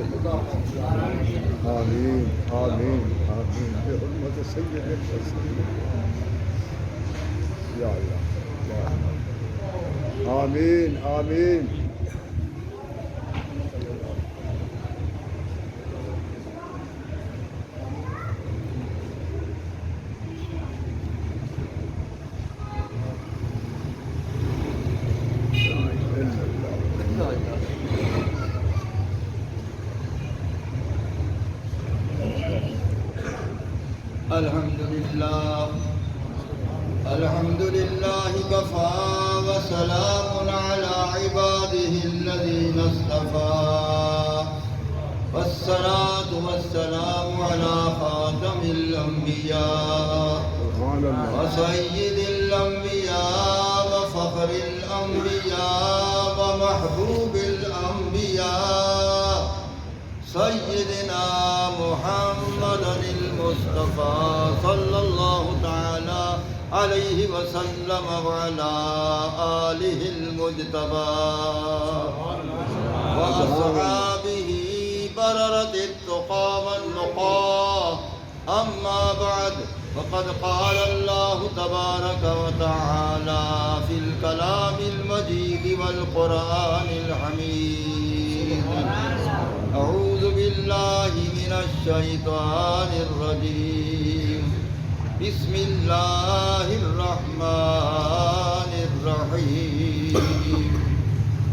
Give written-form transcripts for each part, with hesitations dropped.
آمین آمین آمین بحرمت سید المرسلین یا اللہ یا اللہ آمین آمین الحمد لله كفى وسلام على عباده الذين اصطفى والصلاة والسلام على خاتم الأنبياء وسيد الأنبياء وفخر الأنبياء ومحبوب الأنبياء سيدنا محمد المصطفى صلى الله تعالى عليه وسلم وعلى آله المجتبى وأصحابه بررة التقى والنقى أما بعد فقد قال الله تبارك وتعالى في الكلام المجيد والقرآن الحميد أعوذ بالله من الشيطان الرجيم بسم الله الرحمن الرحيم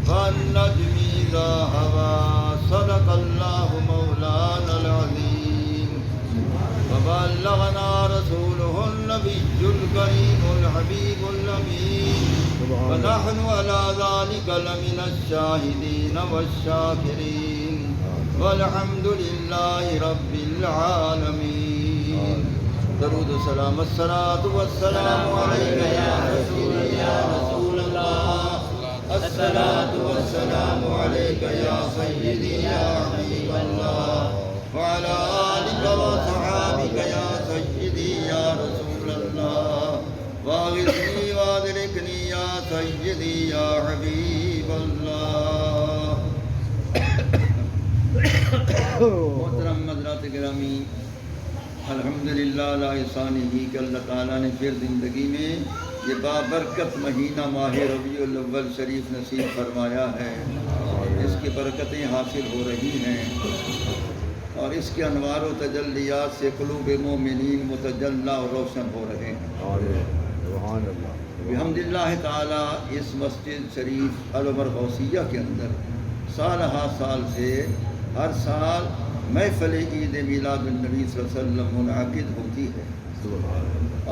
والنجم إذا هوى صدق الله مولانا العظيم وبلغنا رسوله النبي الكريم الحبيب الأمين ونحن على ذلك لمن الشاهدين والشاكرين والحمد لله رب العالمين درود و سلام الصلاة والسلام عليك يا رسول الله الصلاة والسلام عليك يا سيدي يا حبيب الله وعلى آلك وصحابك يا سيدي يا رسول الله واغثني وادركني يا سيدي يا حبيب الله محترم حضرات گرامی، الحمدللہ لا احسان ہی کہ اللہ تعالیٰ نے پھر زندگی میں یہ بابرکت مہینہ ماہ ربیع الاول شریف نصیب فرمایا ہے۔ اس کی برکتیں حاصل ہو رہی ہیں اور اس کے انوار و تجلیات سے قلوب مومنین متجلی اور روشن ہو رہے ہیں۔ بحمداللہ تعالیٰ اس مسجد شریف العمر غوثیہ کے اندر سال ہر سال سے ہر سال محفل عید میلاد النبی صلی اللہ علیہ وسلم منعقد ہوتی ہے،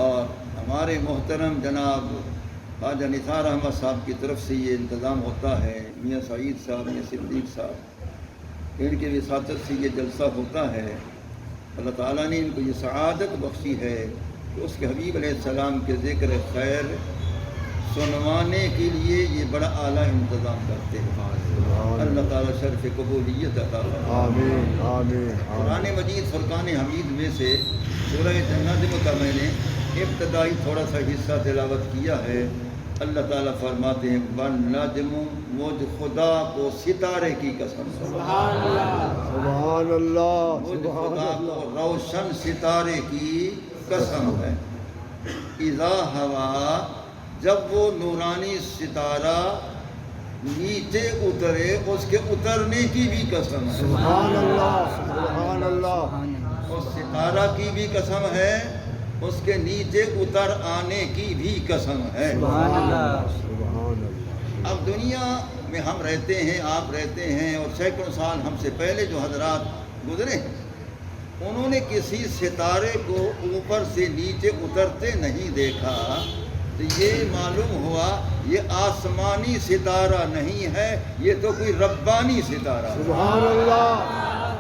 اور ہمارے محترم جناب خواجہ نثار احمد صاحب کی طرف سے یہ انتظام ہوتا ہے۔ میاں سعید صاحب، میاں صدیق صاحب، ان کی وساطت سے یہ جلسہ ہوتا ہے۔ اللہ تعالیٰ نے ان کو یہ سعادت بخشی ہے کہ اس کے حبیب علیہ السلام کے ذکر خیر سنوانے کے لیے یہ بڑا اعلیٰ انتظام کرتے ہیں۔ اللہ تعالیٰ شرف قبولیت عطا فرمائے۔ آمین آمین۔ قرآن مجید فرقان حمید میں سے سورہ نجم کا میں نے ابتدائی تھوڑا سا حصہ تلاوت کیا ہے۔ اللہ تعالیٰ فرماتے ہیں وَالنَّجْمُ، مجھ خدا کو ستارے کی قسم، سبحان اللہ، مجھ خدا کو روشن ستارے کی قسم ہے۔ اذا ہوا، جب وہ نورانی ستارہ نیچے اترے، اس کے اترنے کی بھی قسم ہے۔ سبحان اللہ، سبحان اللہ۔ اس ستارہ کی بھی قسم ہے، اس کے نیچے اتر آنے کی بھی قسم ہے۔ سبحان اللہ، سبحان اللہ۔ اب دنیا میں ہم رہتے ہیں، آپ رہتے ہیں، اور سینکڑوں سال ہم سے پہلے جو حضرات گزرے ہیں، انہوں نے کسی ستارے کو اوپر سے نیچے اترتے نہیں دیکھا، تو یہ معلوم ہوا یہ آسمانی ستارہ نہیں ہے، یہ تو کوئی ربانی ستارہ ہے۔ سبحان اللہ،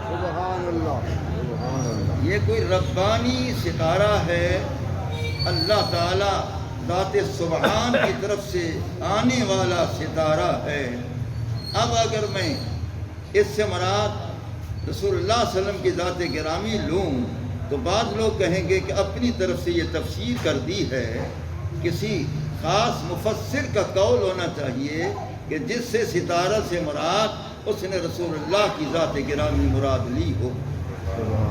سبحان اللہ، سبحان اللہ۔ یہ کوئی ربانی ستارہ ہے، اللہ تعالیٰ ذات سبحان کی طرف سے آنے والا ستارہ ہے۔ اب اگر میں اس سے مراد رسول اللہ صلی اللہ علیہ وسلم کی ذات گرامی لوں تو بعض لوگ کہیں گے کہ اپنی طرف سے یہ تفسیر کر دی ہے۔ کسی خاص مفسر کا قول ہونا چاہیے کہ جس سے ستارہ سے مراد اس نے رسول اللہ کی ذات گرامی مراد لی ہو۔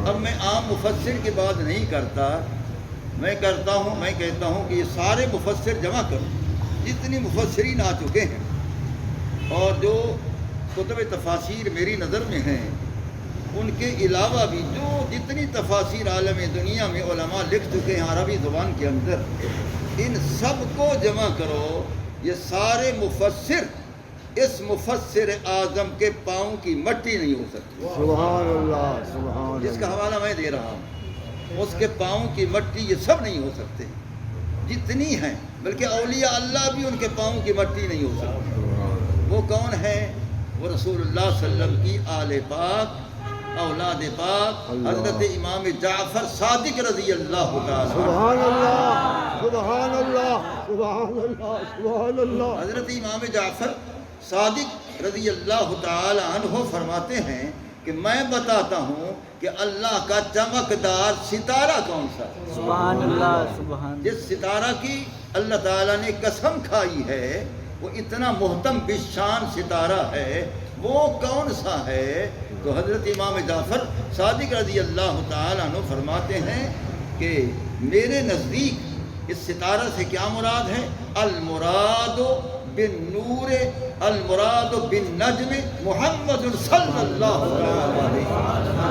اب میں عام مفسر کی بات نہیں کرتا، میں کہتا ہوں کہ یہ سارے مفسر جمع کرو، جتنی مفسرین آ چکے ہیں اور جو کتب تفاسیر میری نظر میں ہیں، ان کے علاوہ بھی جو جتنی تفاسیر عالم دنیا میں علماء لکھ چکے ہیں عربی زبان کے اندر، ان سب کو جمع کرو، یہ سارے مفسر اس مفسر اعظم کے پاؤں کی مٹی نہیں ہو سکتی۔ سبحان اللہ، سبحان جس کا حوالہ میں دے رہا ہوں، اس کے پاؤں کی مٹی یہ سب نہیں ہو سکتے جتنی ہیں، بلکہ اولیاء اللہ بھی ان کے پاؤں کی مٹی نہیں ہو سکتے۔ وہ کون ہے؟ وہ رسول اللہ صلی اللہ علیہ وسلم کی آل پاک، اولاد پاک، حضرت امام جعفر صادق رضی اللہ تعالیٰ۔ سبحان اللہ، سبحان اللہ، سبحان اللہ، سبحان اللہ۔ حضرت امام جعفر صادق رضی اللہ تعالی عنہ فرماتے ہیں کہ میں بتاتا ہوں کہ اللہ کا چمکدار ستارہ کون سا ہے۔ سبحان اللہ، سبحان جس ستارہ کی اللہ تعالیٰ نے قسم کھائی ہے، وہ اتنا محتم بشان ستارہ ہے، وہ کون سا ہے؟ تو حضرت امام جعفر صادق رضی اللہ تعالی عنہ فرماتے ہیں کہ میرے نزدیک اس ستارہ سے کیا مراد ہے؟ المراد بالنور، المراد بالنجم محمد صلی اللہ علیہ وسلم۔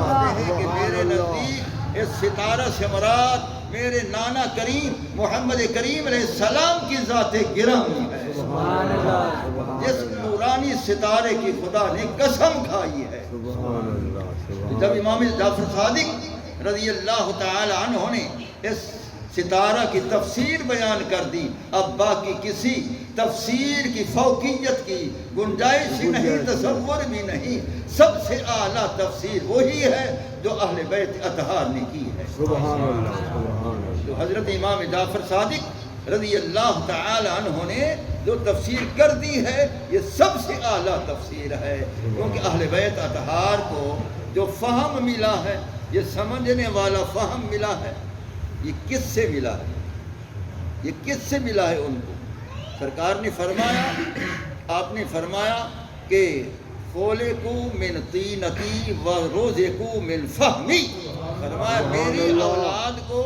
کہتے ہیں کہ میرے نزدیک اس ستارہ سے مراد میرے نانا کریم محمد کریم علیہ السلام کی ذات گرامی ہے، سبحان اللہ، جس نورانی ستارے کی خدا نے قسم کھائی ہے۔ سبحان اللہ، جب امام جعفر صادق رضی اللہ تعالی عنہ نے اس ستارہ کی تفسیر بیان کر دی، اب باقی کسی تفسیر کی فوقیت کی گنجائش ہی نہیں، تصور بھی نہیں۔ سب سے اعلیٰ تفسیر وہی ہے جو اہل بیت اطہار نے کی ہے۔ سبحان اللہ، سبحان اللہ۔ جو حضرت امام جعفر صادق رضی اللہ تعالی عنہ نے جو تفسیر کر دی ہے، یہ سب سے اعلیٰ تفسیر ہے، کیونکہ اہل بیت اطہار کو جو فہم ملا ہے، یہ سمجھنے والا فہم ملا ہے، یہ کس سے ملا ہے؟ یہ کس سے ملا ہے ان کو؟ سرکار نے فرمایا، آپ نے فرمایا کہ خولقو من طینتی و روزقو من فہمی، فرمایا میری اولاد کو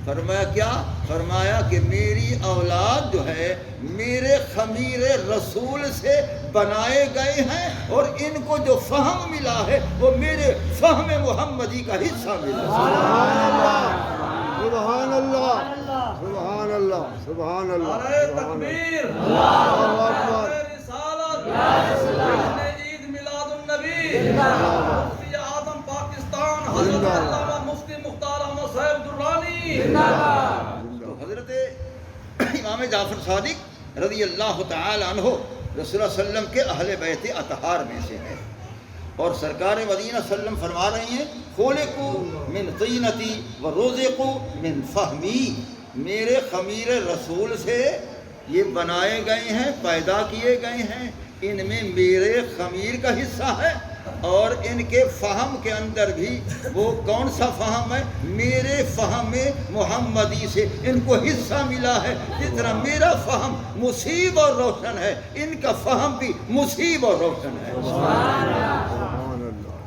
فرمایا کیا؟ فرمایا کہ میری اولاد جو ہے میرے خمیر رسول سے بنائے گئے ہیں، اور ان کو جو فہم ملا ہے وہ میرے فہم محمدی کا حصہ ملا۔ سبحان اللہ، سبحان اللہ، سبحان اللہ، نعرہ سبحان تکبیر، اللہ اکبر۔ نعرہ رسالت، جشن عید میلاد النبی، مفتی اعظم پاکستان حضرت علامہ مفتی مختار احمد صاحب درانی۔ تو حضرت امام جعفر صادق رضی اللہ تعالی عنہ رسول اللہ صلی اللہ علیہ وسلم کے اہل بیت اطہار میں سے ہیں، اور سرکار مدینہ صلی اللہ علیہ وسلم فرما رہی ہیں خولقو من طینتی و روزقو من فہمی، میرے خمیر رسول سے یہ بنائے گئے ہیں، پیدا کیے گئے ہیں، ان میں میرے خمیر کا حصہ ہے، اور ان کے فہم کے اندر بھی وہ کون سا فہم ہے؟ میرے فہم محمدی سے ان کو حصہ ملا ہے۔ جس طرح میرا فہم مصیب اور روشن ہے، ان کا فہم بھی مصیب اور روشن ہے۔ سبحان اللہ،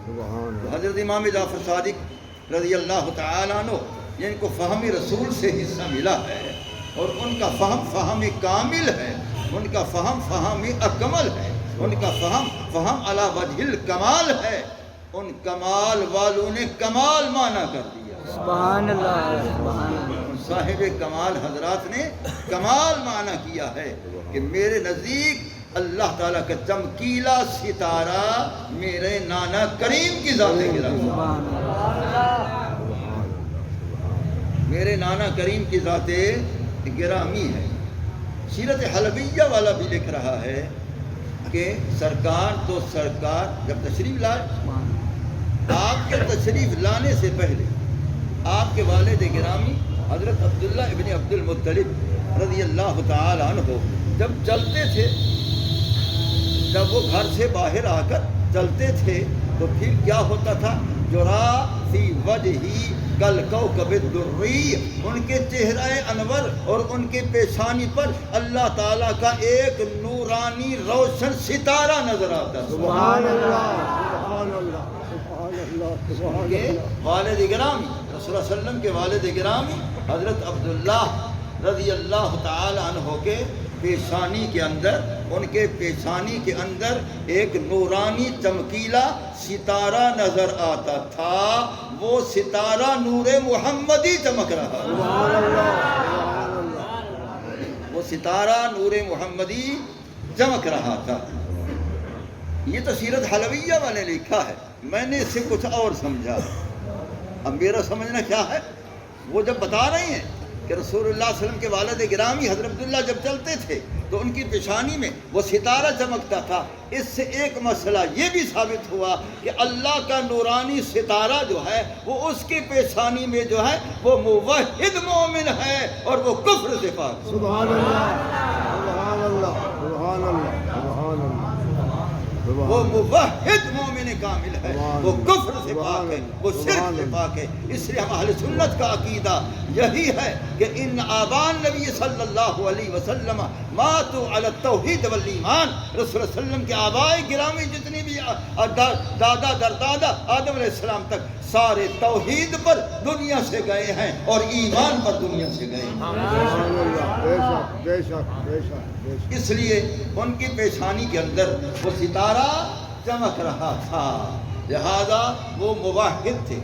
سبحان اللہ۔ حضرت امام جعفر صادق رضی اللہ تعالی عنہ جن کو فہم رسول سے حصہ ملا ہے، اور ان کا فہم کامل ہے، ان کا فہم اکمل ہے، ان کا فہم علی وجہ الکمال ہے، ان کمال والوں نے کمال معنی کر دیا۔ سبحان اللہ، سبحان اللہ۔ صاحب کمال حضرات نے کمال معنی کیا ہے کہ میرے نزدیک اللہ تعالیٰ کا چمکیلا ستارہ میرے نانا کریم کی ذات گرامی، سبحان اللہ، میرے نانا کریم کی ذات گرامی ہے۔ سیرت حلبیہ والا بھی لکھ رہا ہے کہ سرکار جب تشریف لائے، آپ کے تشریف لانے سے پہلے آپ کے والد گرامی حضرت عبداللہ ابن عبد المطلب رضی اللہ تعالی عنہ جب چلتے تھے، جب وہ گھر سے باہر آ کر چلتے تھے تو پھر کیا ہوتا تھا؟ جرا فی وجہی کل کوکب الدری، ان کے چہرہ انور اور ان کے پیشانی پر اللہ تعالیٰ کا ایک نورانی روشن ستارہ نظر آتا ہے۔ سبحان اللہ، سبحان اللہ، سبحان اللہ، سبحان کہ اللہ۔ والد گرامی رسول اللہ علیہ وسلم کے والد گرامی حضرت عبداللہ رضی اللہ تعالی عنہ کے پیشانی کے اندر، ان کے پیشانی کے اندر ایک نورانی چمکیلا ستارہ نظر آتا تھا، وہ ستارہ نور محمدی چمک رہا، سبحان اللہ، سبحان اللہ۔ وہ ستارہ نور محمدی چمک رہا تھا۔ یہ تو سیرت حلویہ والے لکھا ہے، میں نے اس سے کچھ اور سمجھا۔ اب میرا سمجھنا کیا ہے، وہ جب بتا رہے ہیں کہ رسول اللہ صلی اللہ علیہ وسلم کے والد گرامی حضرت عبداللہ جب چلتے تھے تو ان کی پیشانی میں وہ ستارہ چمکتا تھا، اس سے ایک مسئلہ یہ بھی ثابت ہوا کہ اللہ کا نورانی ستارہ جو ہے وہ اس کی پیشانی میں جو ہے وہ موحد مومن ہے اور وہ کفر سے پاک۔ سبحان اللہ، سبحان اللہ، سبحان اللہ، سبحان اللہ، وہ موحد مومن کامل ہے، وہ کفر سے پاک ہے، وہ شرک سے پاک ہے۔ اس لیے ہم اہل سنت کا عقیدہ یہی ہے کہ ان آبان نبی صلی اللہ علیہ وسلم ماتوا علی التوحید والایمان، رسول اللہ علیہ وسلم کے آباء گرامی جتنی بھی دادا دردادا آدم علیہ السلام تک سارے توحید پر دنیا سے گئے ہیں اور ایمان پر دنیا سے گئے ہیں۔ سبحان اللہ، بے شک، بے شک، بے شک، بے شک۔ اس لیے ان کی پیشانی کے اندر وہ ستارہ چمک رہا تھا، لہذا وہ موحد تھے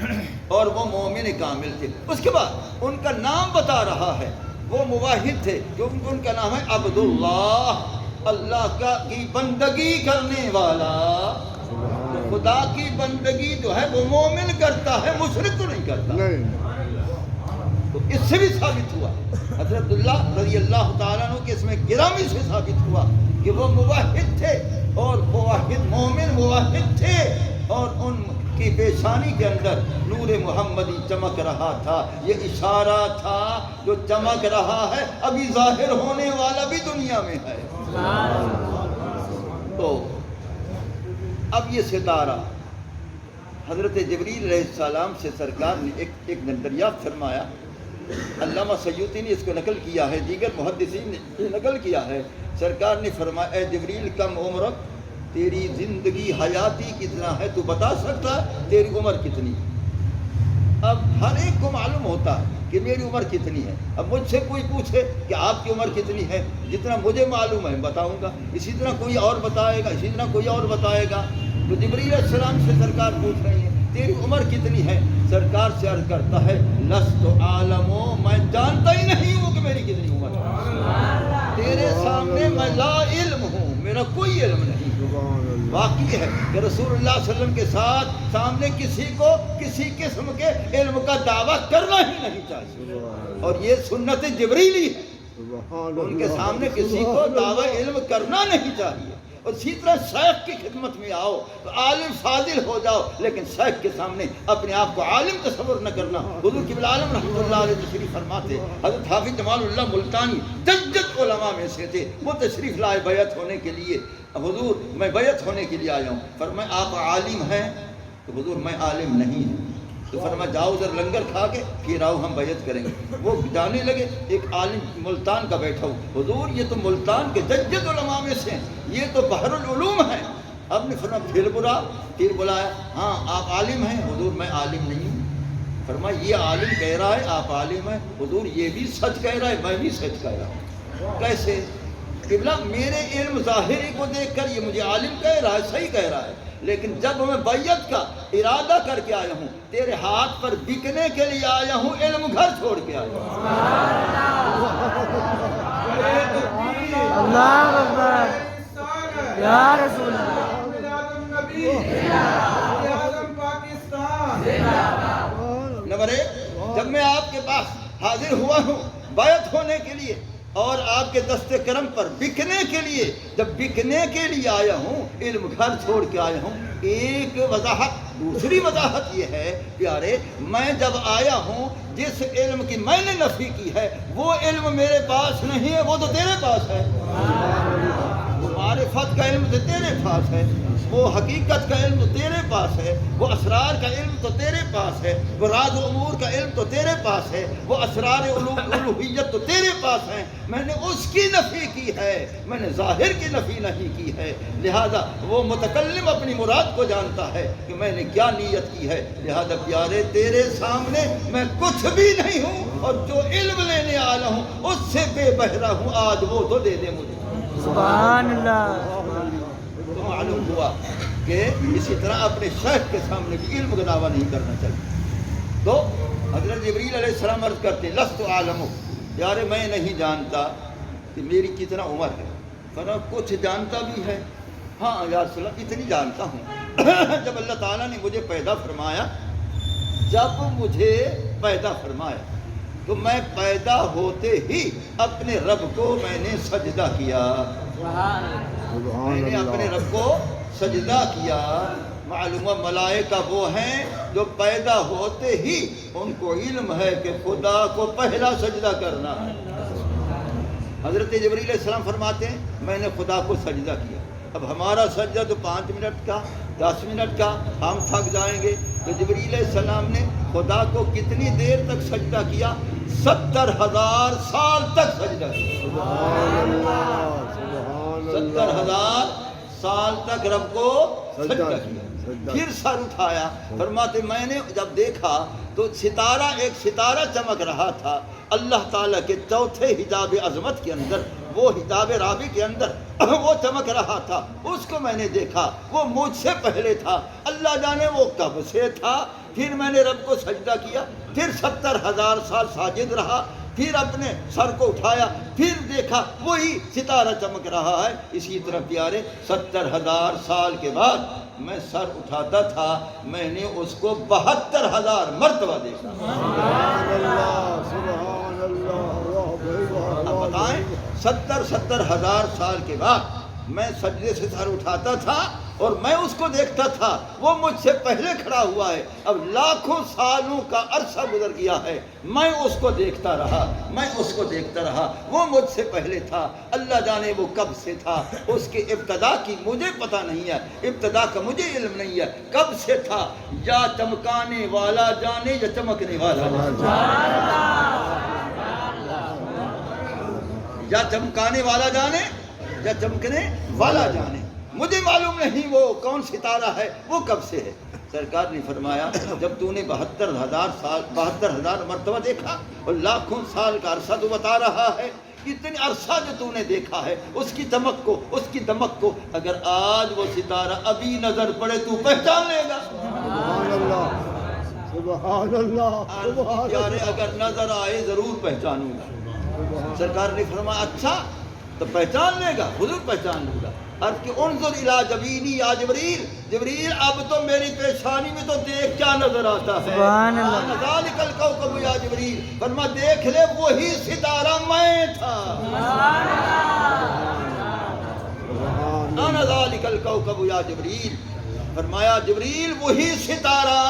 اور وہ مومن کامل تھے۔ اس کے بعد ان کا نام بتا رہا ہے، وہ موحد تھے کیونکہ ان کا نام ہے عبداللہ، اللہ کی بندگی کرنے والا۔ تو خدا کی بندگی جو ہے وہ مومن کرتا ہے، مشرک تو نہیں کرتا۔ نہیں، تو اس سے بھی ثابت ہوا، حضرت عبداللہ رضی اللہ تعالیٰ عنہ کے اس میں گرامی سے ثابت ہوا کہ وہ موحد تھے اور موحد مومن موحد تھے، اور ان کی پیشانی کے اندر نور محمدی چمک رہا تھا۔ یہ اشارہ تھا جو چمک رہا ہے ابھی ظاہر ہونے والا بھی دنیا میں ہے۔ تو اب یہ ستارہ حضرت جبریل علیہ السلام سے سرکار نے ایک دریافت فرمایا۔ علامہ سیوطی نے اس کو نقل کیا ہے، دیگر محدثین نے نقل کیا ہے۔ سرکار نے فرمایا، اے جبریل کم عمرک، تیری زندگی حیاتی کتنا ہے تو بتا سکتا ہے تیری عمر کتنی؟ اب ہر ایک کو معلوم ہوتا ہے کہ میری عمر کتنی ہے۔ اب مجھ سے کوئی پوچھے کہ آپ کی عمر کتنی ہے، جتنا مجھے معلوم ہے بتاؤں گا، اسی طرح کوئی اور بتائے گا، اسی طرح کوئی اور بتائے گا۔ تو جبریل علیہ السلام سے سرکار پوچھ رہی ہیں تیری عمر کتنی ہے؟ سرکار سے عرض کرتا ہے لست عالم، میں جانتا ہی نہیں ہوں کہ میری کتنی عمر ہے، تیرے سامنے میں لا علم ہوں، میرا کوئی علم نہیں۔ واقعی ہے کہ رسول اللہ صلی اللہ علیہ وسلم کے ساتھ سامنے کسی کو کسی قسم کے علم کا دعویٰ کرنا ہی نہیں چاہیے، اور یہ سنت جبریلی ہے، ان کے سامنے کسی کو دعویٰ علم کرنا نہیں چاہیے۔ اور اسی طرح شیخ کی خدمت میں آؤ تو عالم فاضل ہو جاؤ، لیکن شیخ کے سامنے اپنے آپ کو عالم تصور نہ کرنا۔ حضور قبلہ عالم رحمۃ اللہ علیہ تشریف فرماتے، حضرت حافظ جمال اللہ ملتانی جد علماء میں سے تھے، وہ تشریف لائے بیعت ہونے کے لیے۔ اب حضور میں بیعت ہونے کے لیے آیا ہوں، فرمایا آپ عالم ہیں؟ تو حضور میں عالم نہیں ہوں۔ تو فرمایا جاؤ ادھر لنگر کھا کے پھر آؤ ہم بیعت کریں گے۔ وہ جانے لگے، ایک عالم ملتان کا بیٹھا ہو، حضور یہ تو ملتان کے جد علماء میں سے ہیں، یہ تو بحر العلوم ہے۔ اب نے فرمایا پھر بلایا، ہاں آپ عالم ہیں؟ حضور میں عالم نہیں ہوں۔ فرمایا یہ عالم کہہ رہا ہے آپ عالم ہیں؟ حضور یہ بھی سچ کہہ رہا ہے، میں بھی سچ کہہ رہا ہوں۔ کیسے؟ قبلہ میرے علم ظاہری کو دیکھ کر یہ مجھے عالم کہہ رہا ہے، صحیح کہہ رہا ہے، لیکن جب میں بیعت کا ارادہ کر کے آیا ہوں، تیرے ہاتھ پر بکنے کے لیے آیا ہوں، علم گھر چھوڑ کے آیا ہوں۔ اللہ اکبر، یا رسول اللہ، نمبر ایک، جب میں آپ کے پاس حاضر ہوا ہوں بیعت ہونے کے لیے اور آپ کے دست کرم پر بکنے کے لیے، جب بکنے کے لیے آیا ہوں، علم گھر چھوڑ کے آیا ہوں۔ ایک وضاحت، دوسری وضاحت یہ ہے پیارے، میں جب آیا ہوں جس علم کی میں نے نفی کی ہے وہ علم میرے پاس نہیں ہے، وہ تو تیرے پاس ہے۔ وہ معرفت معرفت کا علم تو تیرے پاس ہے، وہ حقیقت کا علم تو تیرے پاس ہے، وہ اسرار کا علم تو تیرے پاس ہے، وہ راز و امور کا علم تو تیرے پاس ہے، وہ اسرار الوہیت تو تیرے پاس ہیں۔ میں نے اس کی نفی کی ہے، میں نے ظاہر کی نفی نہیں کی ہے، لہذا وہ متکلم اپنی مراد کو جانتا ہے کہ میں نے کیا نیت کی ہے۔ لہذا پیارے تیرے سامنے میں کچھ بھی نہیں ہوں، اور جو علم لینے آیا ہوں اس سے بے بہرہ ہوں، آج وہ تو دے دے مجھے۔ سبحان اللہ۔ تو معلوم ہوا کہ اسی طرح اپنے شیخ کے سامنے بھی علم کا دعویٰ نہیں کرنا چاہیے۔ تو حضرت جبریل علیہ السلام عرض کرتے ہیں لست عالم، یار میں نہیں جانتا کہ میری کتنا عمر ہے۔ فرمایا کچھ جانتا بھی ہے؟ ہاں یا رسول اللہ اتنی جانتا ہوں جب اللہ تعالیٰ نے مجھے پیدا فرمایا، جب مجھے پیدا فرمایا تو میں پیدا ہوتے ہی اپنے رب کو میں نے سجدہ کیا، میں نے اپنے رب کو سجدہ کیا۔ معلومہ ملائکہ وہ ہیں جو پیدا ہوتے ہی ان کو علم ہے کہ خدا کو پہلا سجدہ کرنا ہے۔ حضرت جبریل علیہ السلام فرماتے ہیں میں نے خدا کو سجدہ کیا۔ اب ہمارا سجدہ تو 5 منٹ کا 10 منٹ کا، ہم تھک جائیں گے، تو جبریل علیہ السلام نے خدا کو کتنی دیر تک سجدہ کیا؟ 70,000 سال تک سجدہ کیا۔ 70,000 سال تک رب کو سجدہ کیا۔ پھر سر اٹھایا، فرماتے میں نے جب دیکھا تو ستارہ، ایک ستارہ چمک رہا تھا اللہ تعالیٰ کے چوتھے حجاب عظمت کے اندر، وہ حجاب رابع کے اندر وہ چمک رہا تھا، اس کو میں نے دیکھا، وہ مجھ سے پہلے تھا، اللہ جانے وہ کب سے تھا۔ پھر میں نے رب کو سجدہ کیا، پھر 70,000 سال ساجد رہا، پھر اپنے سر کو اٹھایا، پھر دیکھا وہی ستارہ چمک رہا ہے۔ اسی طرح پیارے 70,000 سال کے بعد میں سر اٹھاتا تھا، میں نے اس کو 72,000 مرتبہ دیکھا۔ اب بتائیں 70,000 سال کے بعد میں سجدے سے سر اٹھاتا تھا اور میں اس کو دیکھتا تھا، وہ مجھ سے پہلے کھڑا ہوا ہے۔ اب لاکھوں سالوں کا عرصہ گزر گیا ہے، میں اس کو دیکھتا رہا، میں اس کو دیکھتا رہا، وہ مجھ سے پہلے تھا، اللہ جانے وہ کب سے تھا، اس کی ابتدا کی مجھے پتہ نہیں ہے، ابتدا کا مجھے علم نہیں ہے، کب سے تھا، یا چمکانے والا جانے یا چمکنے والا یا چمکانے والا جانے یا چمکنے والا جانے، مجھے معلوم نہیں وہ کون ستارہ ہے، وہ کب سے ہے۔ سرکار نے فرمایا جب تو نے 72,000 مرتبہ دیکھا اور لاکھوں سال کا عرصہ تو بتا رہا ہے، اتنے عرصہ جو تو نے دیکھا ہے اس کی چمک کو، اس کی دمک کو، اگر آج وہ ستارہ ابھی نظر پڑے تو پہچان لے گا۔ سبحان اللہ، سبحان اللہ، سبحان پیارے اگر نظر آئے ضرور پہچانوں گا۔ سرکار نے فرمایا اچھا تو پہچان لے گا، حضور پہچان لوں گا۔ عرض کہ انظر الی جبینی یا جبریل، جبریل اب تو میری پیشانی میں تو دیکھ کیا نظر آتا ہے؟ سبحان اللہ۔ ذالک الکوکب یا جبریل، فرما دیکھ لے وہی ستارہ میں تھا۔ انا ذالک الکوکب یا جبریل، فرمایا جبریل وہی ستارہ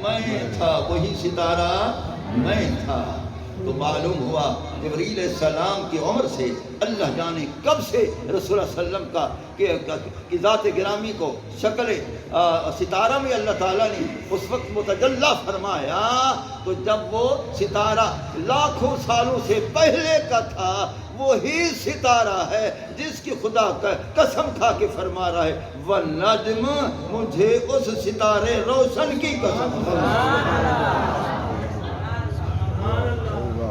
میں تھا، وہی ستارہ میں تھا۔ تو معلوم ہوا جبریل علیہ السلام کی عمر سے اللہ جانے کب سے رسول اللہ صلی اللہ علیہ وسلم کا کہ ذات گرامی کو شکل ستارہ میں اللہ تعالیٰ نے اس وقت متجلی فرمایا، تو جب وہ ستارہ لاکھوں سالوں سے پہلے کا تھا، وہی ستارہ ہے جس کی خدا کا قسم کھا کے فرما رہا ہے والنجم، مجھے اس ستارے روشن کی قسم،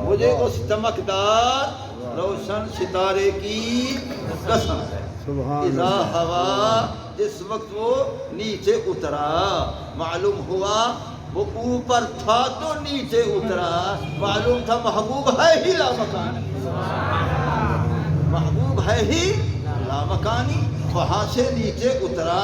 مجھے اس چمکدار روشن ستارے کی قسم ہے۔ اذا ہوا، جس وقت وہ نیچے اترا، معلوم ہوا وہ اوپر تھا تو نیچے اترا، معلوم تھا محبوب ہے ہی لامکانی، محبوب ہے ہی لامکانی، وہاں سے نیچے اترا،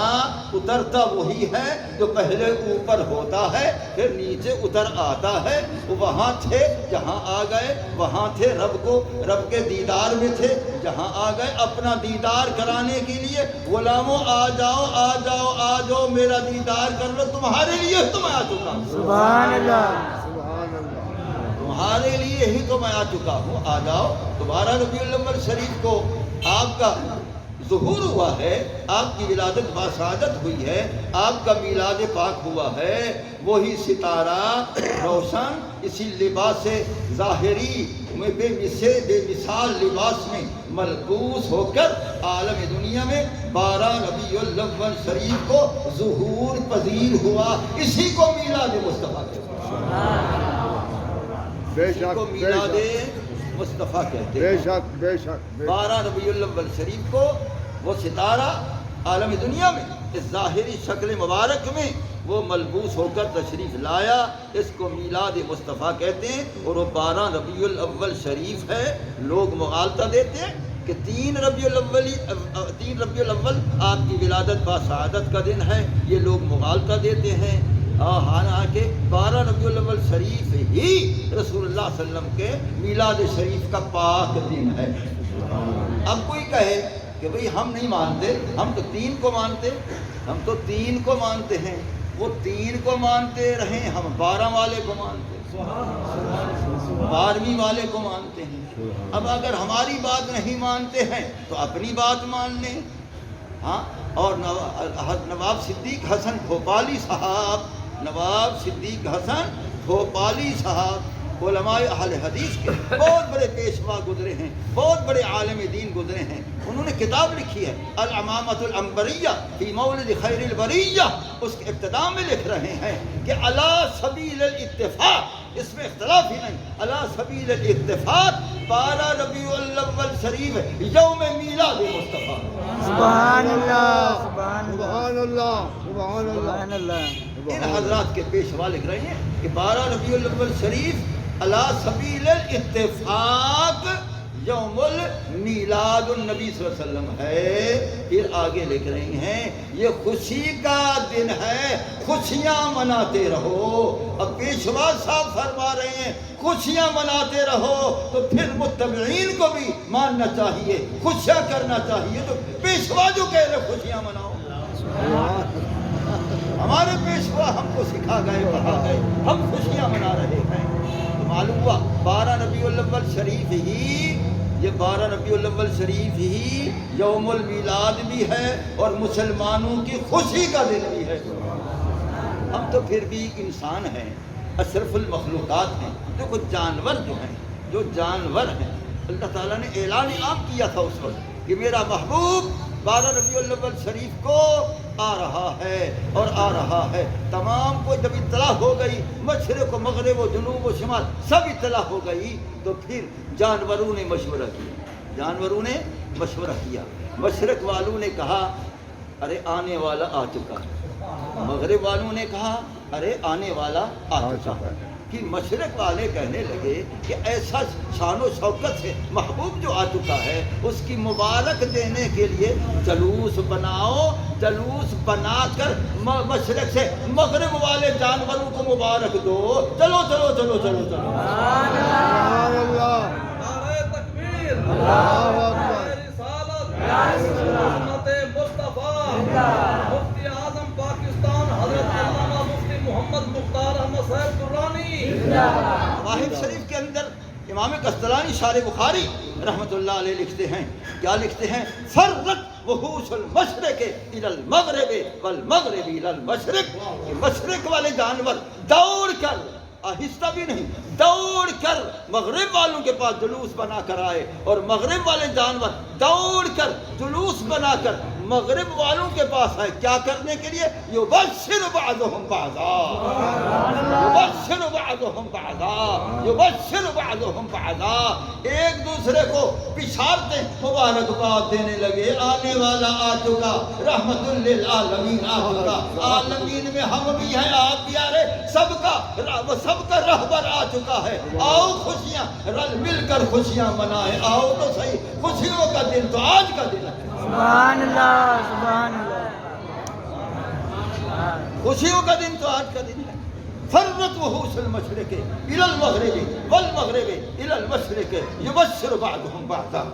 اترتا وہی ہے جو پہلے اوپر ہوتا ہے پھر نیچے اتر آتا ہے۔ وہاں تھے جہاں آ گئے، وہاں تھے رب کو، رب کے دیدار میں تھے جہاں آ گئے، اپنا دیدار کرانے کے لیے غلاموں آ جاؤ آ جاؤ آ جاؤ میرا دیدار کر لو، تمہارے لیے تو میں آ چکا ہوں، سبحان اللہ، تمہارے لیے ہی تو میں آ چکا ہوں، آ جاؤ۔ تمہارا ربیع الاول شریف کو آپ کا ظہور ہوا ہے، آپ کی ولادت باسعادت ہوئی ہے، آپ کا میلاد پاک ہوا ہے، وہی ستارہ روشن اسی لباس ظاہری میں بے مثال لباس میں ملبوس ہو کر عالم دنیا میں 12 ربیع الاول شریف کو ظہور پذیر ہوا، اسی کو میلاد مصطفیٰ کہتے ہیں، بے اسی شک کو بے میلاد شک مصطفیٰ کہتے بے ہیں۔ شک بے شک بے شک 12 ربیع الاول شریف کو وہ ستارہ عالم دنیا میں اس ظاہری شکل مبارک میں وہ ملبوس ہو کر تشریف لایا، اس کو میلاد مصطفیٰ کہتے ہیں، اور وہ 12 ربیع الاول شریف ہے۔ لوگ مغالطہ دیتے ہیں کہ 3 ربیع الاول آپ کی ولادت باسعادت کا دن ہے، یہ لوگ مغالطہ دیتے ہیں۔ حالانکہ 12 ربیع الاول شریف ہی رسول اللہ صلی اللہ علیہ وسلم کے میلاد شریف کا پاک دن ہے۔ اب کوئی کہے کہ بھئی ہم نہیں مانتے، ہم تو 3 کو مانتے، ہم تو 3 کو مانتے ہیں، وہ 3 کو مانتے رہیں، ہم 12 والے کو مانتے ہیں، 12ویں والے کو مانتے ہیں۔ اب اگر ہماری بات نہیں مانتے ہیں تو اپنی بات مان لیں۔ ہاں، اور نواب صدیق حسن بھوپالی صاحب، نواب صدیق حسن بھوپالی صاحب علماء اہل حدیث کے بہت بڑے پیشوا گزرے ہیں، بہت بڑے عالم دین گزرے ہیں۔ انہوں نے کتاب لکھی ہے الامامۃ العنبریہ فی مولد خیر البریہ، اس کے ابتداء میں لکھ رہے ہیں کہ علی سبیل الاتفاق، اس میں اختلاف ہی نہیں، علی سبیل الاتفاق 12 ربیع الاول شریف یوم میلاد مصطفیٰ۔ سبحان اللہ سبحان اللہ سبحان اللہ سبحان سبحان اللہ۔ اللہ۔ ان حضرات کے پیشوا لکھ رہے ہیں کہ 12 ربیع الاول شریف علی سبیل الاتفاق یوم المیلاد النبی صلی اللہ علیہ وسلم ہے۔ پھر آگے لکھ رہی ہیں یہ خوشی کا دن ہے، خوشیاں مناتے رہو۔ اب پیشوا صاحب فرما رہے ہیں خوشیاں مناتے رہو، تو پھر متبعین کو بھی ماننا چاہیے، خوشیاں کرنا چاہیے۔ تو پیشوا جو کہہ رہے خوشیاں مناؤ، ہمارے پیشوا ہم کو سکھا گئے، پڑھا گئے، ہم خوشیاں منا رہے ہیں۔ تو معلوم ہوا 12 ربیع الاول شریف ہی، یہ 12 ربیع الاول شریف ہی یوم المیلاد بھی ہے اور مسلمانوں کی خوشی کا دن بھی ہے۔ ہم تو پھر بھی انسان ہیں، اشرف المخلوقات ہیں، جو کچھ جانور جو جانور ہیں، اللہ تعالیٰ نے اعلان عام کیا تھا اس وقت کہ میرا محبوب 12 ربیع الاول شریف کو آ رہا ہے اور آ رہا ہے۔ تمام کو جب اطلاع ہو گئی، مشرق و مغرب و جنوب و شمال سب اطلاع ہو گئی، تو پھر جانوروں نے مشورہ کیا۔ مشرق والوں نے کہا ارے آنے والا آ چکا ہے، مغرب والوں نے کہا ارے آنے والا آ چکا ہے۔ کہ مشرق والے کہنے لگے کہ ایسا شان و شوکت سے محبوب جو آ چکا ہے اس کی مبارک دینے کے لیے جلوس بناؤ، جلوس بنا کر مشرق سے مغرب والے جانوروں کو مبارک دو، چلو چلو چلو چلو چلو۔ سبحان اللہ، نعرہ تکبیر، اللہ اکبر، رسالت، سنت مصطفیٰ، مفتی اعظم پاکستان حضرت علامہ مفتی محمد مختار احمد صاحب درانی۔ واحد شریف کے اندر امام قسطلانی شارح بخاری رحمۃ اللہ علیہ لکھتے ہیں، کیا لکھتے ہیں؟ فرت وحوش المشرق الى المغرب والمغرب الى المشرق، کہ مشرق والے جانور دوڑ کر، آہستہ بھی نہیں، دوڑ کر مغرب والوں کے پاس جلوس بنا کر آئے، اور مغرب والے جانور دوڑ کر جلوس بنا کر مغرب والوں کے پاس آئے، کیا کرنے کے لیے؟ یبشر بعضهم بعضا، یبشر بعضهم بعضا، یبشر بعضهم بعضا، ایک دوسرے کو بشارتیں مبارکباد دینے لگے، آنے والا آ چکا، رحمت للعالمین آ چکا، عالمین میں ہم بھی ہیں، آپ بھی آ رہے، سب کا رہبر آ چکا ہے، آؤ خوشیاں رل مل کر خوشیاں منائیں، آؤ تو صحیح، خوشیوں کا دن تو آج کا دن ہے، سبحان اللہ سبحان اللہ۔ خوشیوں کا دن تو آج کا دن ہے۔ فرت وحوش المشرق الى المغرب والمغرب الى المشرق یبشر بعضهم بعضا۔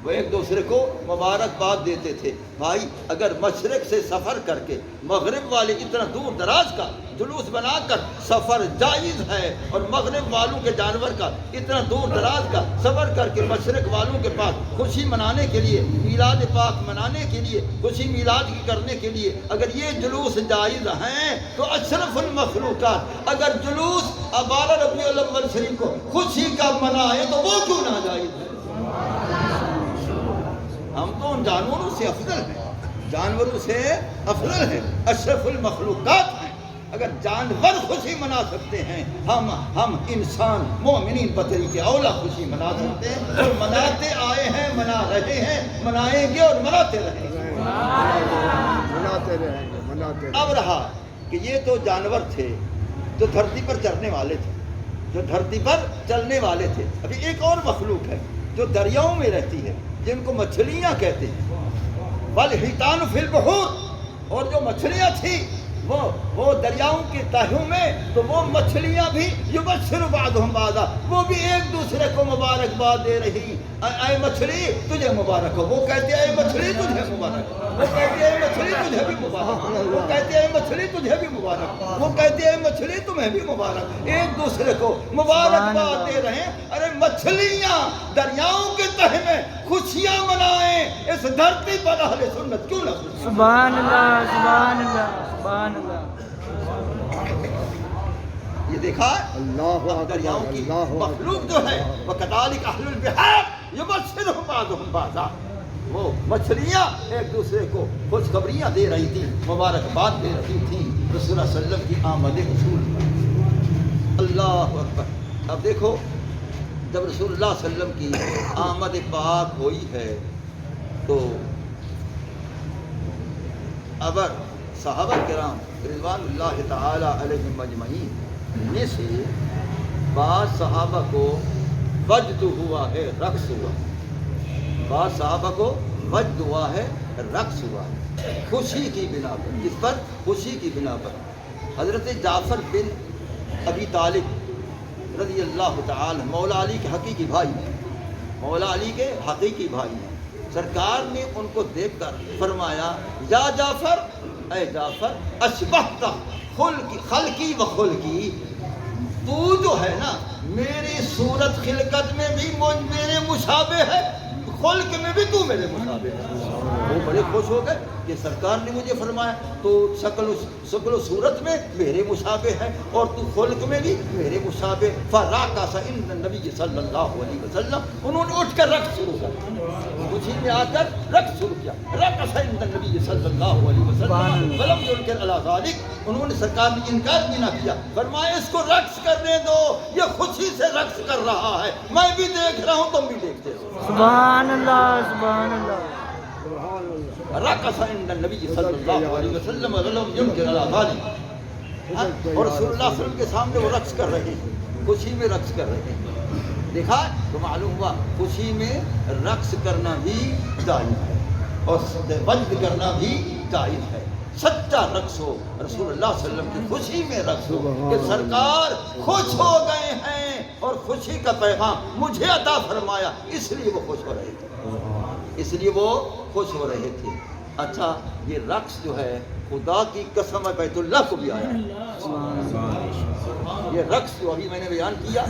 وہ ایک دوسرے کو مبارکباد دیتے تھے. بھائی اگر مشرق سے سفر کر کے مغرب والے اتنا دور دراز کا جلوس بنا کر سفر جائز ہے، اور مغرب والوں کے جانور کا اتنا دور دراز کا سفر کر کے مشرق والوں کے پاس خوشی منانے کے لیے، میلاد پاک منانے کے لیے، خوشی میلاد کی کرنے کے لیے اگر یہ جلوس جائز ہیں، تو اشرف المخلوقات اگر جلوس 12 ربیع الاول شریف کو خوشی کا منائے تو وہ کیوں ناجائز ہے؟ ہم تو ان جانوروں سے افضل ہیں، جانوروں سے افضل ہیں، اشرف المخلوقات ہیں. اگر جانور خوشی منا سکتے ہیں، ہم انسان مومنین بطریق اولا خوشی منا سکتے ہیں، اور مناتے آئے ہیں، منا رہے ہیں، منائیں گے اور مناتے رہیں گے. مناتے رہیں گے، مناتے رہیں گے. اب رہا کہ یہ تو جانور تھے جو دھرتی پر چلنے والے تھے، جو دھرتی پر چلنے والے تھے. ابھی ایک اور مخلوق ہے جو دریاؤں میں رہتی ہے، جن کو مچھلیاں کہتے ہیں. والحیتان فی البحور، اور جو مچھلیاں تھیں وہ دریاؤں کی تہوں میں، تو وہ مچھلیاں بھی یبشر بعضهم بعضا، وہ بھی ایک دوسرے کو مبارکباد دے رہی. اے مچھلی تجھے مبارک ہو، وہ کہتے ہیں اے مچھلی تجھے مبارک ہو، وہ کہتے ہیں اے مچھلی تجھے بھی مبارک ہو، وہ کہتے ہیں اے مچھلی تجھے بھی مبارک ہو، وہ کہتے ہیں اے مچھلی تمہیں بھی مبارک. ایک دوسرے کو مبارکباد دے رہے ہیں. ارے مچھلیاں دریاؤں کے تہ میں خوشیاں منائیں، اس دھرتی پر اہل سنت کیوں نہ خوشی؟ سبحان اللہ، سبحان اللہ، سبحان اللہ. یہ دیکھا اللہ اکبر، دریاؤں کی اللہ اکبر. مخلوق جو ہے وَكَذَلِكَ أَهْلُ الْبِحَارِ يُبَشِّرُهُم بَعْضُهُم بَعْضًا، وہ مچھلیاں ایک دوسرے کو خوشخبریاں دے رہی تھی، مبارکباد دے رہی تھی رسول اللہ صلی اللہ علیہ وسلم کی آمد حصول پر. اللہ اکبر. اب دیکھو جب رسول اللہ صلی اللہ علیہ وسلم کی آمد پاک ہوئی ہے تو ابر صحابہ کرام رضوان اللہ تعالی علیہم اجمعین میں سے بعض صحابہ کو وجد ہوا ہے، رقص ہوا. بعض صحابہ کو وجد ہوا ہے، رقص ہوا ہے، خوشی کی بنا پر. جس پر خوشی کی بنا پر حضرت جعفر بن ابی طالب رضی اللہ تعالی مولا علی کے حقیقی بھائی ہیں، مولا علی کے حقیقی بھائی ہیں. سرکار نے ان کو دیکھ کر فرمایا یا جعفر، اے جعفر، اشبہت خلقی و خلقی، تو جو ہے نا میری صورت خلقت میں بھی میرے مشابہ ہے، خلق میں بھی تو میرے مشابہ ہے. وہ بڑے خوش ہو گئے کہ سرکار نے مجھے فرمایا تو شکل و صورت میں میرے مشابہ ہے اور تو خلق میں بھی میرے مشابہ. فراقص عند النبی صلی اللہ علیہ وسلم، انہوں نے اٹھ کر رقص شروع کیا، خوشی میں آ کر رقص شروع کیا. رقص عند النبی صلی اللہ علیہ وسلم ولم ينکر علی ذلک، انہوں نے سرکار نے انکار بھی نہ کیا، فرمایا اس کو رقص کرنے دو، یہ خوشی سے رقص کر رہا ہے، میں بھی دیکھ رہا ہوں تم بھی دیکھتے ہو. سبحان اللہ، سبحان اللہ. رقص عند النبی صلی اللہ علیہ وسلم ولم ينکر علی ذلک، اور رسول اللہ صلی اللہ علیہ وسلم کے سامنے وہ رقص کر رہے ہیں، خوشی میں رقص کر رہے ہیں. دیکھا تو معلوم ہوا خوشی میں رقص کرنا بھی جائز ہے اور وجد کرنا بھی جائز ہے. سچا رقص ہو، رسول اللہ صلی اللہ علیہ وسلم کی خوشی میں رقص ہو کہ سرکار خوش ہو گئے ہیں اور خوشی کا پیغام مجھے عطا فرمایا، اس لیے وہ خوش ہو رہے تھے، اس لیے وہ خوش ہو رہے تھے. اچھا یہ رقص جو ہے خدا کی قسم ہے بیت اللہ کو بھی آیا ہے. یہ رقص جو ابھی میں نے بیان کیا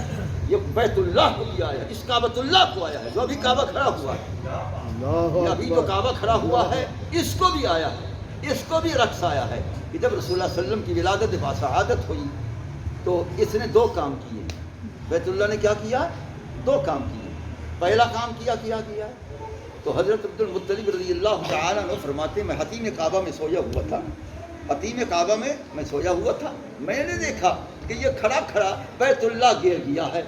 یہ بیت اللہ کو بھی آیا ہے، اس کعبۃ اللہ کو آیا ہے، جو ابھی کعبہ کھڑا ہوا ہے، ابھی جو کعبہ کھڑا ہوا ہے اس کو بھی آیا ہے، اس کو بھی رقص آیا ہے. کہ جب رسول اللہ صلی اللہ علیہ وسلم کی ولادت باسعادت ہوئی تو اس نے دو کام کیے. بیت اللہ نے کیا کیا؟ دو کام کیے. پہلا کام کیا تو حضرت عبد المطلب رضی اللہ تعالیٰ عنہ فرماتے ہیں میں حتیم کعبہ میں سویا ہوا تھا، حتیم کعبہ میں سویا ہوا تھا، میں نے دیکھا کہ یہ کھڑا کھڑا بیت اللہ گر گیا ہے،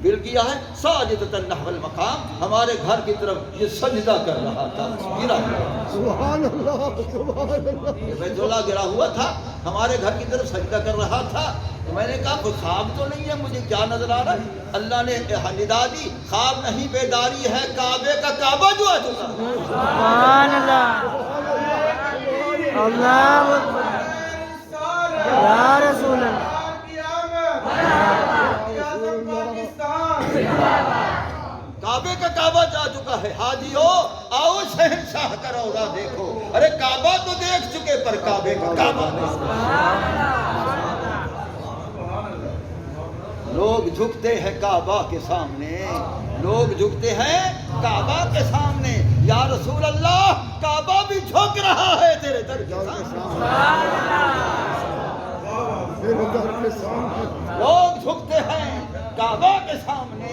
گر گیا ہے ساجدۃ نحو المقام، ہمارے گھر کی طرف یہ سجدہ کر رہا تھا، گرا ہوا. سبحان اللہ، سبحان اللہ. یہ بیت اللہ گرا ہوا تھا، ہمارے گھر کی طرف سجدہ کر رہا تھا. تو میں نے کہا کوئی خواب تو نہیں ہے، مجھے کیا نظر آ رہا ہے؟ اللہ نے ندا دی خواب نہیں بیداری ہے، کعبے کا کعبہ جو ہے چکا. سبحان اللہ، اللہ اکبر، یا رسول اللہ. کعبے کا کعبہ جا چکا ہے. حاجیو آؤ شہنشاہ کا روضہ دیکھو. ارے کعبہ تو دیکھ چکے پر کعبے کا کعبہ نہیں. لوگ جھکتے ہیں کعبہ کے سامنے, لوگ جھکتے ہیں کعبہ کے سامنے. یا رسول اللہ کعبہ بھی جھک رہا ہے تیرے در کے سامنے. لوگ جھکتے ہیں کعبہ کے سامنے,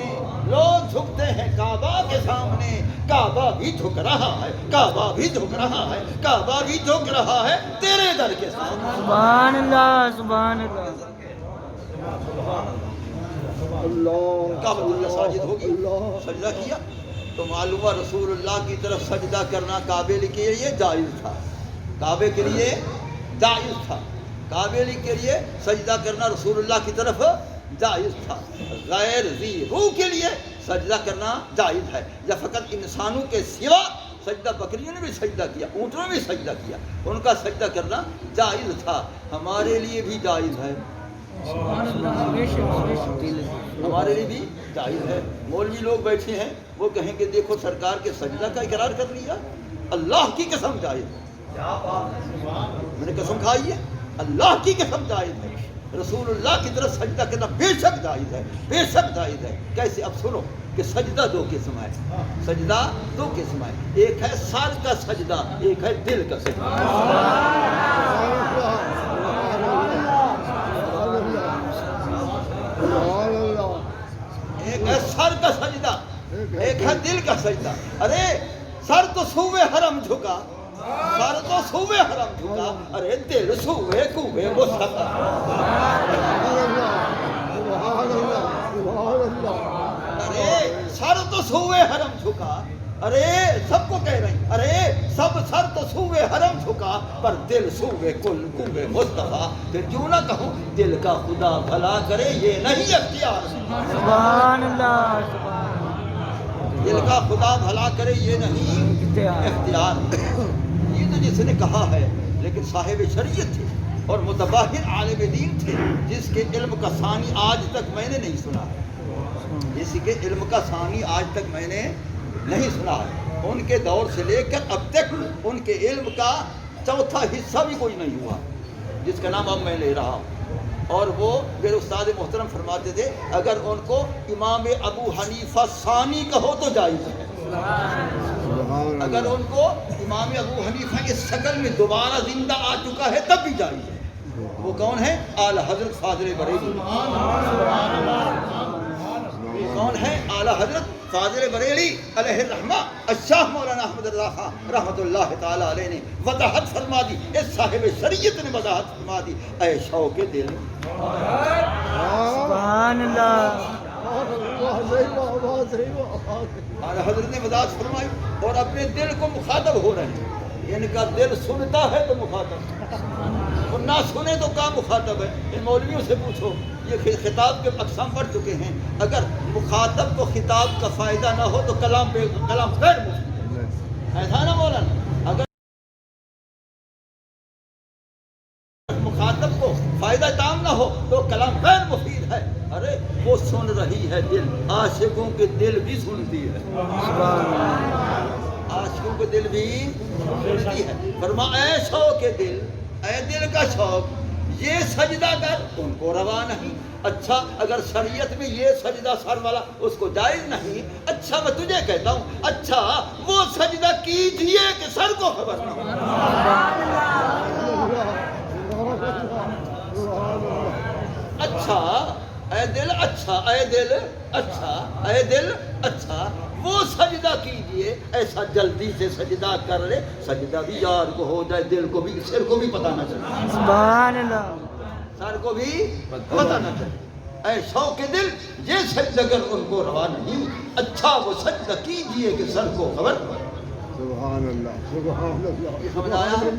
لوگ جھکتے ہیں کعبہ کے سامنے. کعبہ بھی جھک رہا ہے, کعبہ بھی جھک رہا ہے, کعبہ بھی جھک رہا ہے تیرے در کے سامنے. سبحان اللہ سبحان اللہ. کعبۃ اللہ ساجد ہوگی, سجدہ کیا تو معلوم ہے رسول اللہ کی طرف سجدہ کرنا کعبے کے لیے جائز تھا. کعبے کے لیے جائز تھا. کعبے کے لیے سجدہ کرنا رسول اللہ کی طرف جائز تھا. غیر ذی روح کے لیے سجدہ کرنا جائز ہے. یا فقط انسانوں کے سوا سجدہ بکریوں نے بھی سجدہ کیا, اونٹوں نے بھی سجدہ کیا, ان کا سجدہ کرنا جائز تھا. ہمارے لیے بھی جائز ہے, ہمارے لیے بھی جائز ہے. مولوی لوگ بیٹھے ہیں وہ کہیں کہ دیکھو سرکار کے سجدہ کا اقرار کر لیا. اللہ کی قسم جائز ہے, میں نے قسم کھائی ہے, اللہ کی قسم جائز ہے. رسول اللہ کی طرف سجدہ کرنا بے شک جائز ہے, بے شک جائز ہے. کیسے؟ اب سنو کہ سجدہ دو قسم ہے, سجدہ دو قسم ہے. ایک ہے سر کا سجدہ, ایک ہے دل کا سجدہ. ایک ہے سر کا سجدہ, ایک ہے دل کا سجدہ. ارے سر تو سوئے حرم جھکا, سر تو سوئے حرم جھکا, ارے دل سوئے کوئے مصطفیٰ. ارے سر تو سوئے حرم جھکا, ارے سب کو کہہ رہے ہیں, ارے سب سر تو سوئے حرم جھکا پر دل سوئے کل کوئے مصطفیٰ. پھر کیوں نہ کہوں دل کا خدا بھلا کرے یہ نہیں اختیار. سبحان اللہ سبحان. دل کا خدا بھلا کرے یہ نہیں اختیار. یہ تو جس نے کہا ہے, لیکن صاحب شریعت تھے اور متباہر عالم دین تھے جس کے علم کا ثانی آج تک میں نے نہیں سنا ہے, جس کے علم کا ثانی آج تک میں نے نہیں سنا ہے. ان کے دور سے لے کر اب تک ان کے علم کا چوتھا حصہ بھی کوئی نہیں ہوا جس کا نام اب میں لے رہا ہوں. اور وہ میرے استاد محترم فرماتے تھے اگر ان کو امام ابو حنیفہ ثانی کہو تو جائز ہے. اگر ان کو امام ابو حنیفہ کے شکل میں دوبارہ زندہ آ چکا ہے تب بھی جائز ہے. وہ کون ہے؟ اعلیٰ حضرت فاضل بریلوی. وہ کون ہے؟ اعلیٰ حضرت فاضل بریلی علیہ الرحمہ. الشاہ مولانا احمد رضا خان رحمۃ اللہ تعالی علیہ نے وضاحت فرما دی, اس صاحب شریعت نے وضاحت فرما دی. اے شوق دل, سبحان اللہ. اعلیٰ حضرت نے وضاحت فرمائی اور اپنے دل کو مخاطب ہو رہے ہیں. ان کا دل سنتا ہے تو مخاطب, اور نہ سنے تو کیا مخاطب ہے؟ ان مولویوں سے پوچھو, یہ خطاب کے اقسام پڑھ چکے ہیں. اگر مخاطب کو خطاب کا فائدہ نہ ہو تو کلام غیر مفید ہے, ایسا نا مولانا؟ اگر مخاطب کو فائدہ تام نہ ہو تو کلام غیر مفید ہے. ارے وہ سن رہی ہے دل, عاشقوں کے دل بھی سنتی ہے, عاشقوں کے دل بھی سنتی ہے. فرما اے شوق کے دل, اے دل کا شوق, یہ سجدہ کر, ان کو روا نہیں. اچھا اگر شریعت میں یہ سجدہ سر والا اس کو جائز نہیں, اچھا میں تجھے کہتا ہوں, اچھا وہ سجدہ کیجئے کہ سر کو خبر نہ ہو. اچھا اے دل, اچھا اے دل, اچھا اے دل, اچھا وہ سجدہ کیجئے. ایسا جلدی سے سجدہ کر لے, سجدہ بھی یار کو ہو جائے, دل کو بھی, سر کو بھی پتہ نہ چلے. سبحان اللہ. سر کو بھی پتہ نہ چلے. اے شوق دل, یہ سجدہ اگر ان کو روا نہیں, اچھا وہ سجدہ کیجئے کہ سر کو خبر. سبحان اللہ سبحان اللہ. یہ سمجھ آیا ہے؟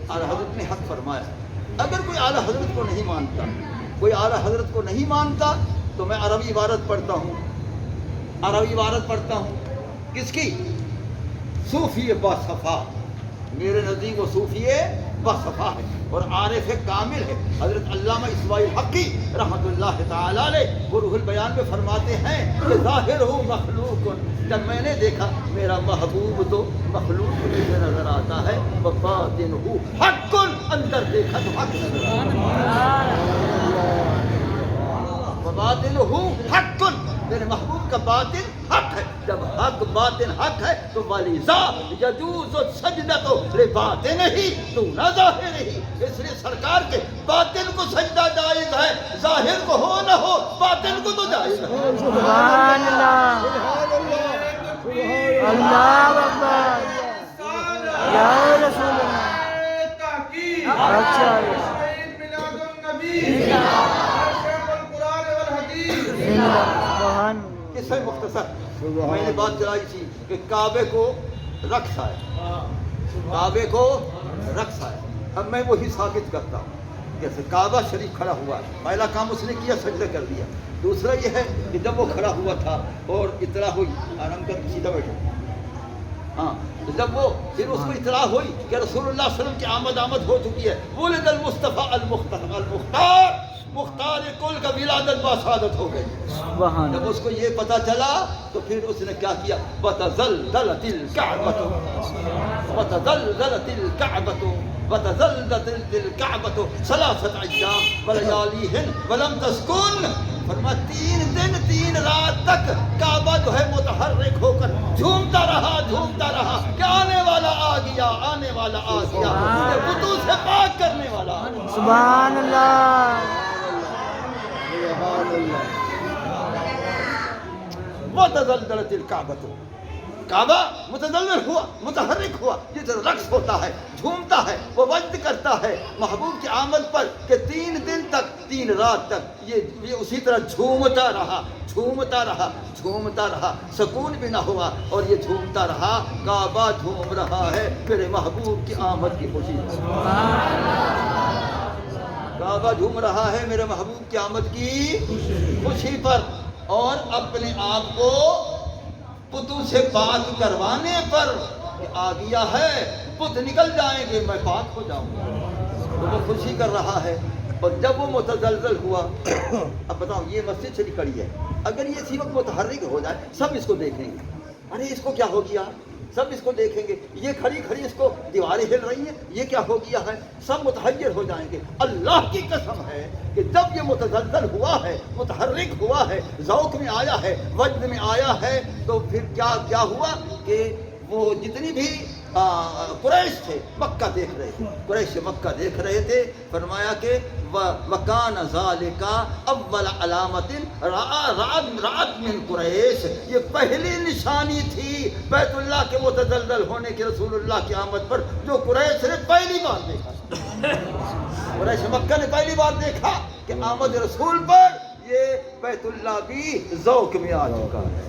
اعلیٰ حضرت نے حق فرمایا. اگر کوئی اعلیٰ حضرت کو نہیں مانتا, کوئی اعلیٰ حضرت کو نہیں مانتا تو میں عربی عبارت پڑھتا ہوں, عربی عبارت پڑھتا ہوں. کس کی؟ صوفی باصفا. میرے نزدیک وہ صوفی باصفا ہے اور عارف کامل ہے۔ حضرت علامہ اسماعیل حقی رحمۃ اللہ تعالی علیہ وہ روح البیان میں فرماتے ہیں کہ ظاہر ہو مخلوق، جب میں نے دیکھا میرا محبوب تو مخلوق مجھے نظر آتا ہے، باطن ہو حق، اندر دیکھا تو حق نظر آتا ہے، باطن ہو حق، میرے محبوب کا باطن حق ہے۔ جب حق باطن حق ہے تو ولیذا یجوز السجدۃ لباطنہ دون ظاہرہ، اس لیے سرکار کے باطن کو سجدہ جائز ہے، ظاہر کو ہو نہ ہو باطن کو تو جائز ہے۔ سبحان اللہ، اللہ اکبر، یا رسول اللہ، تحقیق اچھا عید میلاد النبی، شیخ القرآن والحدیث۔ سبحان اس سے مختصر میں نے بات چلائی تھی کہ کعبے کو رقص ہے، کعبے کو رقص ہے۔ اب میں وہی ثابت کرتا ہوں، جیسے کعبہ شریف کھڑا ہوا ہے، پہلا کام اس نے کیا سجدہ کر دیا، دوسرا یہ ہے کہ جب وہ کھڑا ہوا تھا اور اطلاع ہوئی، آرام کر سیدھا بیٹھو، ہاں جب وہ پھر اس کو اطلاع ہوئی کہ رسول اللہ صلی اللہ علیہ وسلم کی آمد ہو چکی ہے، ولد المصطفیٰ المختار، مختار کل کا ولادت باسعادت ہو گئی۔ سبحان جب اس کو یہ پتا چلا تو پھر اس نے کیا کیا، وَتَزَلْزَلَتِ الْكَعْبَةُ وَتَزَلْزَلَتِ الْكَعْبَةُ وَتَزَلْزَلَتِ الْكَعْبَةُ ثَلَاثَةَ أَيَّامٍ وَلَيَالِيهِنَّ وَلَمْ تَسْكُنْ، فرمایا 3 دن 3 رات تک کعبہ جو ہے متحرک ہو کر جھومتا رہا کہ آنے والا آ گیا، آنے والا آ گیا، مجھے بتوں سے پاک کرنے والا۔ سبحان اللہ، وَتَزَلْزَلَتِ الْكَعْبَةُ، کعبہ متزلزل ہوا، متحرک ہوا، یہ جو رقص ہوتا ہے، جھومتا ہے، وہ وجد کرتا ہے محبوب کی آمد پر کہ 3 دن تک 3 رات تک یہ اسی طرح جھومتا رہا، سکون بھی نہ ہوا اور یہ جھومتا رہا، کعبہ جھوم رہا ہے میرے محبوب کی آمد کی خوشی میں، کعبہ جھوم رہا ہے میرے محبوب کی آمد کی خوشی پر، اور اپنے آپ کو بتوں سے پاک کروانے پر کہ آ گیا ہے، بت نکل جائیں گے میں پاک ہو جاؤں گا، تو وہ خوشی کر رہا ہے۔ اور جب وہ متزلزل ہوا، اب بتاؤ یہ مسجد چلی کڑی ہے، اگر یہ اسی وقت متحرک ہو جائے سب اس کو دیکھیں گے، ارے اس کو کیا ہو گیا، سب اس کو دیکھیں گے، یہ کھڑی اس کو دیواریں ہل رہی ہیں، یہ کیا ہو گیا ہے، سب متحیر ہو جائیں گے۔ اللہ کی قسم ہے کہ جب یہ متزلزل ہوا ہے، متحرک ہوا ہے، ذوق میں آیا ہے، وجد میں آیا ہے، تو پھر کیا ہوا کہ وہ جتنی بھی قریش تھے مکہ دیکھ رہے تھے، قریش مکہ دیکھ رہے تھے، فرمایا کہ وَكَانَ ذَلِكَ أَوَّلَ عَلَامَةٍ رَأَتْ مِنْ قُرَيْشٍ، یہ پہلی نشانی تھی بیت اللہ کے متزلزل ہونے کی، رسول اللہ کی آمد پر، جو قریش نے پہلی بار دیکھا، قریش مکہ نے پہلی بار دیکھا کہ آمد رسول پر یہ بیت اللہ بھی ذوق میں آ چکا ہے،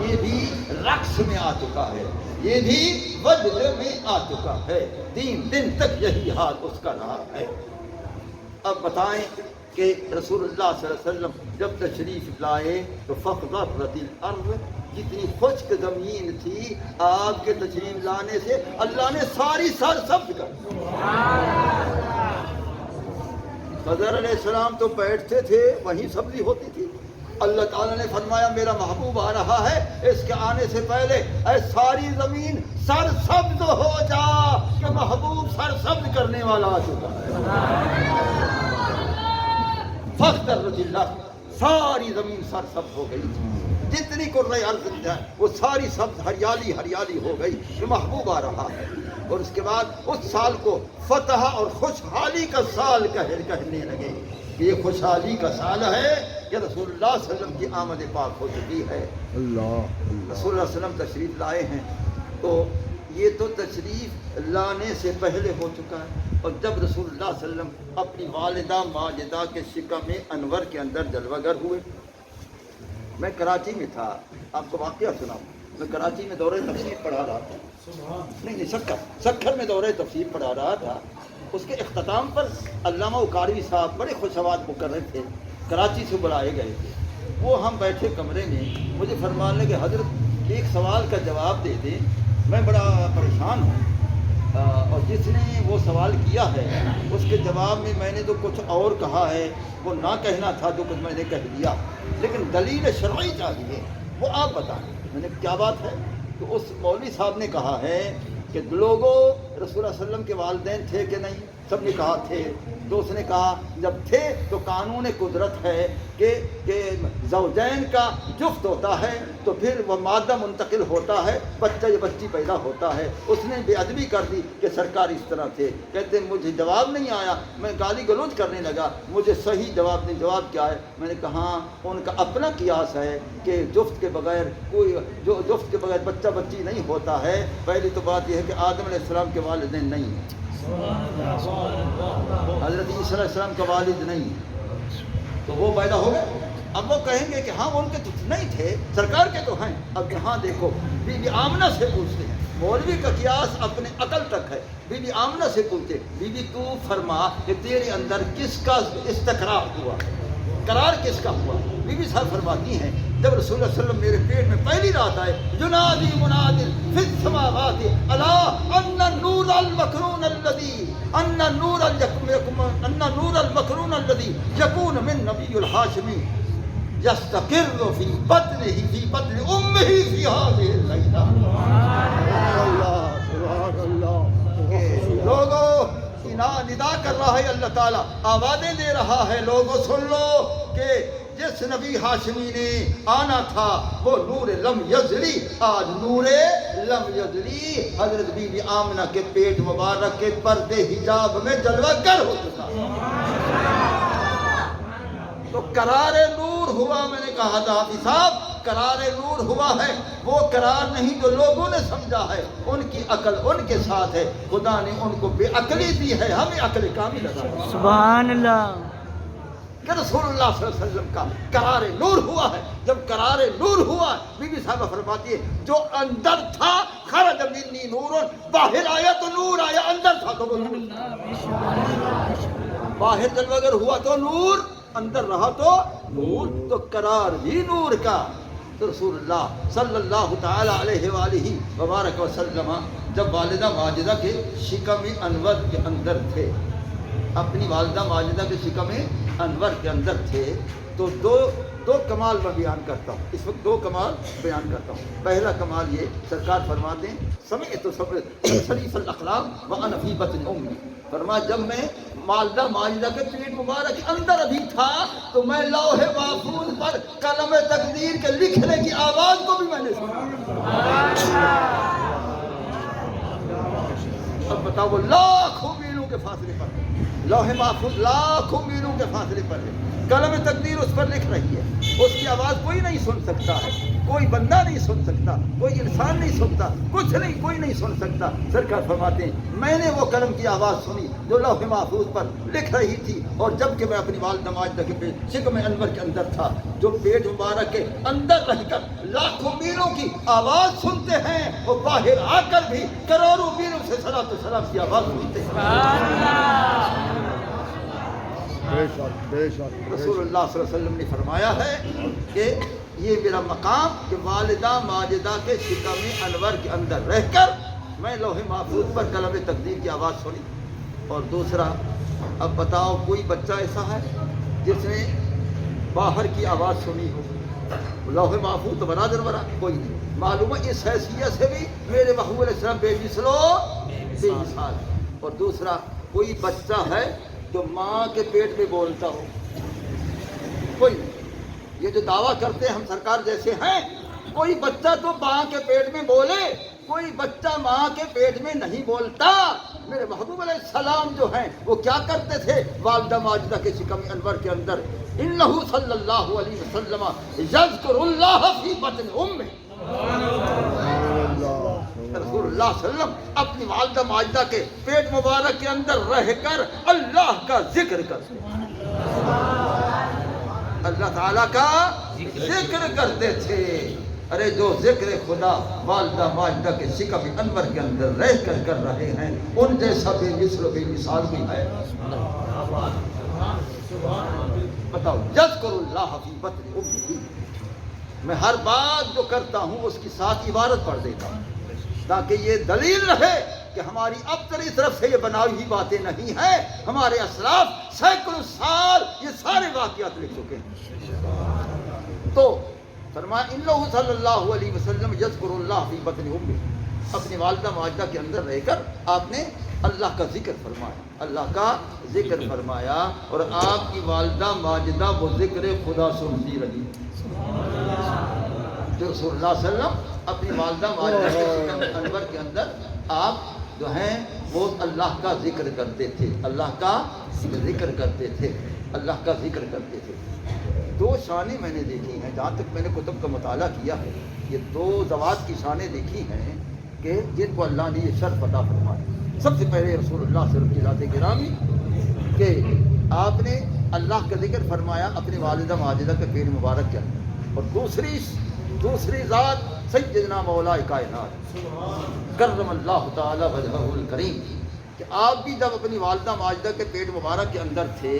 یہ بھی رقص میں آ چکا ہے، یہ بھی وجد میں آ چکا ہے، 3 دن تک یہی حال اس کا رہا ہے۔ اب بتائیں کہ رسول اللہ صلی اللہ علیہ وسلم جب تشریف لائے تو فَخْضَرَّتِ الْأَرْضُ، جتنی خشک زمین تھی آپ کے تشریف لانے سے اللہ نے ساری سرسبز کر دی۔ خضر علیہ السلام تو بیٹھتے تھے وہیں سبزی ہوتی تھی، اللہ تعالیٰ نے فرمایا میرا محبوب آ رہا ہے، اس کے آنے سے پہلے اے ساری زمین سرسبز ہو جا، کہ محبوب سرسبز کرنے والا آ چکا ہے۔ فَخْضَرَّتِ الْأَرْضُ، ساری زمین سرسبز ہو گئی تھی، جتنی قرۂ ارض ہے وہ ساری سبز ہریالی ہو گئی کہ محبوب آ رہا ہے۔ اور اس کے بعد اس سال کو فتح اور خوشحالی کا سال کہنے لگے کہ یہ خوشحالی کا سال ہے کہ رسول اللہ صلی اللہ علیہ وسلم کی آمد پاک ہو چکی ہے۔ رسول اللہ صلی اللہ علیہ وسلم تشریف لائے ہیں تو یہ تو تشریف لانے سے پہلے ہو چکا ہے، اور جب رسول اللہ صلی اللہ علیہ وسلم اپنی والدہ ماجدہ کے شکم انور کے اندر جلوہ گر ہوئے، میں کراچی میں تھا، آپ کو واقعہ سناؤں، میں کراچی میں دورہ تفسیر پڑھا رہا تھا، نہیں سکھر میں دورہ تفسیر پڑھا رہا تھا، اس کے اختتام پر علامہ اکاڑوی صاحب بڑے خوشوات مقرر تھے، کراچی سے بلائے گئے تھے، وہ ہم بیٹھے کمرے میں، مجھے فرمانے لگے حضرت ایک سوال کا جواب دے دیں، میں بڑا پریشان ہوں، اور جس نے وہ سوال کیا ہے اس کے جواب میں نے تو کچھ اور کہا ہے، وہ نہ کہنا تھا جو کچھ میں نے کہہ دیا، لیکن دلیل شرعی چاہیے، وہ آپ بتائیں میں نے کیا بات ہے۔ تو اس مولوی صاحب نے کہا ہے کہ لوگوں رسول اللہ صلی اللہ علیہ وسلم کے والدین تھے کہ نہیں؟ سب نے کہا تھے۔ تو اس نے کہا جب تھے تو قانون قدرت ہے کہ زوجین کا جفت ہوتا ہے تو پھر وہ مادہ منتقل ہوتا ہے، بچہ یا بچی پیدا ہوتا ہے۔ اس نے بے ادبی کر دی کہ سرکار اس طرح تھے، کہتے مجھے جواب نہیں آیا، میں گالی گلوچ کرنے لگا، مجھے صحیح جواب نہیں۔ جواب کیا ہے؟ میں نے کہا ان کا اپنا قیاس ہے کہ جفت کے بغیر کوئی جفت کے بغیر بچہ بچی نہیں ہوتا ہے۔ پہلی تو بات یہ ہے کہ آدم علیہ السلام کے والدین نہیں ہیں، حضرت عیسیٰ علیہ السلام کا والد نہیں ہے، تو وہ پیدا ہو گئے۔ اب وہ کہیں گے کہ ہاں ان کے تو نہیں تھے، سرکار کے تو ہیں۔ اب یہاں دیکھو بی بی آمنہ سے پوچھتے ہیں، مولوی کا قیاس اپنے عقل تک ہے، بی بی آمنہ سے پوچھتے بی بی تو فرما کہ تیرے اندر کس کا استقرار ہوا، قرار کس کا ہوا؟ بی بی صاحب فرماتی ہیں جب رسول اللہ صلی اللہ علیہ وسلم میرے پیٹ میں پہلی رات آئے، ینادی مناد فی السماوات الا ان النور المکنون الذی ان النور المکنون الذی یکون من نبی الہاشمی یستقر فی بطنہ فی بطن امہ فی هذه الليلہ۔ سبحان اللہ۔ لوگوں ندا کر رہا ہے اللہ تعالیٰ، آوازیں دے رہا ہے، لوگوں سن لو کہ جس نبی ہاشمی نے آنا تھا وہ نور لم یزلی، آج نور لم یزلی حضرت بی بی آمنہ کے پیٹ مبارک کے پردے حجاب میں جلوہ گر ہو چکا۔ تو قرار نور ہوا، میں نے کہا تھا حافظ صاحب قرار نور ہوا ہے، وہ قرار نہیں جو لوگوں نے سمجھا ہے، ان کی عقل ان کے ساتھ ہے، خدا نے ان کو بے عقلی دی ہے، ہمیں عقل کامل عطا کی۔ سبحان اللہ۔ کہ رسول اللہ صلی اللہ علیہ وسلم کا قرار نور ہوا ہے۔ جب قرار نور ہوا، بی بی صاحبہ فرماتی ہے جو اندر تھا خرج منی نور، باہر آیا تو نور آیا، اندر تھا تو وہ نور، باہر جلوہ گر ہوا تو نور، اندر رہا تو نور، تو قرار بھی نور کا۔ تو رسول اللہ صلی اللہ تعالی علیہ وآلہ وبارک وسلم جب والدہ ماجدہ کے شکم انور کے اندر تھے، اپنی والدہ ماجدہ کے شکم انور کے اندر تھے، تو دو کمال میں بیان کرتا ہوں، اس وقت دو کمال بیان کرتا ہوں۔ پہلا کمال یہ سرکار فرماتے ہیں سمعت شریف الاقلام وانا فی بطن امی، فرمایا جب میں والدہ ماجدہ کے پیٹ مبارک کے اندر ابھی تھا تو میں لوح محفوظ پر قلم تقدیر کے لکھنے کی آواز کو بھی میں نے سنا۔ اب بتاؤ وہ لاکھوں میلوں کے فاصلے پر ہے، لوح محفوظ لاکھوں میلوں کے فاصلے پر ہے، قلم تقدیر اس پر لکھ رہی ہے، اس کی آواز کوئی نہیں سن سکتا ہے، کوئی بندہ نہیں سن سکتا، کوئی انسان نہیں سنتا، کچھ نہیں، کوئی نہیں سن سکتا۔ سرکار فرماتے ہیں میں نے وہ قلم کی آواز سنی جو لوح محفوظ پر لکھ رہی تھی، اور جب کہ میں اپنی والدہ ماجدہ کے پیٹ شکم انور کے اندر تھا، جو پیٹ مبارک کے اندر رہ کر لاکھوں میلوں کی آواز سنتے ہیں، اور باہر آ کر بھی کروڑوں میلوں سے صلاۃ و سلام کی آواز سنتے ہیں۔ بے شک بے شک۔ رسول اللہ صلی اللہ علیہ وسلم نے فرمایا ہے کہ یہ میرا مقام کہ والدہ ماجدہ کے شکم انور کے اندر رہ کر میں لوح محفوظ پر قلم تقدیر کی آواز سنی۔ اور دوسرا، اب بتاؤ کوئی بچہ ایسا ہے جس نے باہر کی آواز سنی ہو؟ لوح محفوظ تو برادر برا کوئی نہیں۔ معلوم ہے اس حیثیت سے بھی میرے محبوب علیہ السلام بے مثال۔ اور دوسرا، کوئی بچہ ہے جو ماں کے پیٹ میں بولتا ہو؟ کوئی نہیں۔ یہ جو دعویٰ کرتے ہیں ہم سرکار جیسے ہیں، کوئی بچہ تو ماں کے پیٹ میں بولے، کوئی بچہ ماں کے پیٹ میں نہیں بولتا۔ میرے محبوب علیہ السلام جو ہیں وہ کیا کرتے تھے؟ والدہ ماجدہ کے شکم انور کے اندر انہو صلی اللہ علیہ وسلم یذکر اللہ فی بطن امہ، رسول اللہ صلی اللہ علیہ وسلم اپنی والدہ ماجدہ کے پیٹ مبارک کے اندر رہ کر اللہ کا ذکر کرتے، اللہ تعالیٰ کا ذکر کرتے تھے۔ ارے جو ذکر خدا والدہ ماجدہ کے شکم انور کے اندر رہ کر کر رہے ہیں، ان جیسا بے مثل و بے مثال بھی ہے؟ بتاؤ، یذکر اللہ فی بطن امہ۔ میں ہر بات جو کرتا ہوں اس کی ساتھ عبارت پڑھ دیتا ہوں تاکہ یہ دلیل رہے کہ کہ ہماری اپنی طرف سے یہ بنائی ہوئی باتیں نہیں ہیں، ہمارے اسلاف سینکڑوں سال یہ سارے واقعات لکھ چکے ہیں۔ تو فرمایا انہ صلی اللہ علیہ وسلم یذکر اللہ فی بطن امہ، اپنی والدہ ماجدہ کے اندر رہ کر آپ نے اللہ کا ذکر فرمایا، اللہ کا ذکر فرمایا، اور آپ کی والدہ ماجدہ وہ ذکر خدا سنتی رہی۔ جو رسول اللہ صلی اللہ علیہ وسلم اپنی والدہ ماجدہ کے شکم انور کے اندر آپ جو ہیں وہ اللہ کا ذکر کرتے تھے، اللہ کا ذکر کرتے تھے، اللہ کا ذکر کرتے تھے۔ دو شانیں میں نے دیکھی ہیں، جہاں تک میں نے کتب کا مطالعہ کیا ہے، یہ دو ذوات کی شانیں دیکھی ہیں کہ جن کو اللہ نے یہ شرف عطا فرمایا۔ سب سے پہلے رسول اللہ صلی اللہ علیہ وسلم کی ذات گرامی کہ آپ نے اللہ کا ذکر فرمایا اپنی والدہ ماجدہ کے پیٹ مبارک کے اندر، اور دوسری ذات سیدنا مولا کائنات کرم اللہ تعالی وجہہ الکریم، کہ آپ بھی جب اپنی والدہ ماجدہ کے پیٹ مبارک کے اندر تھے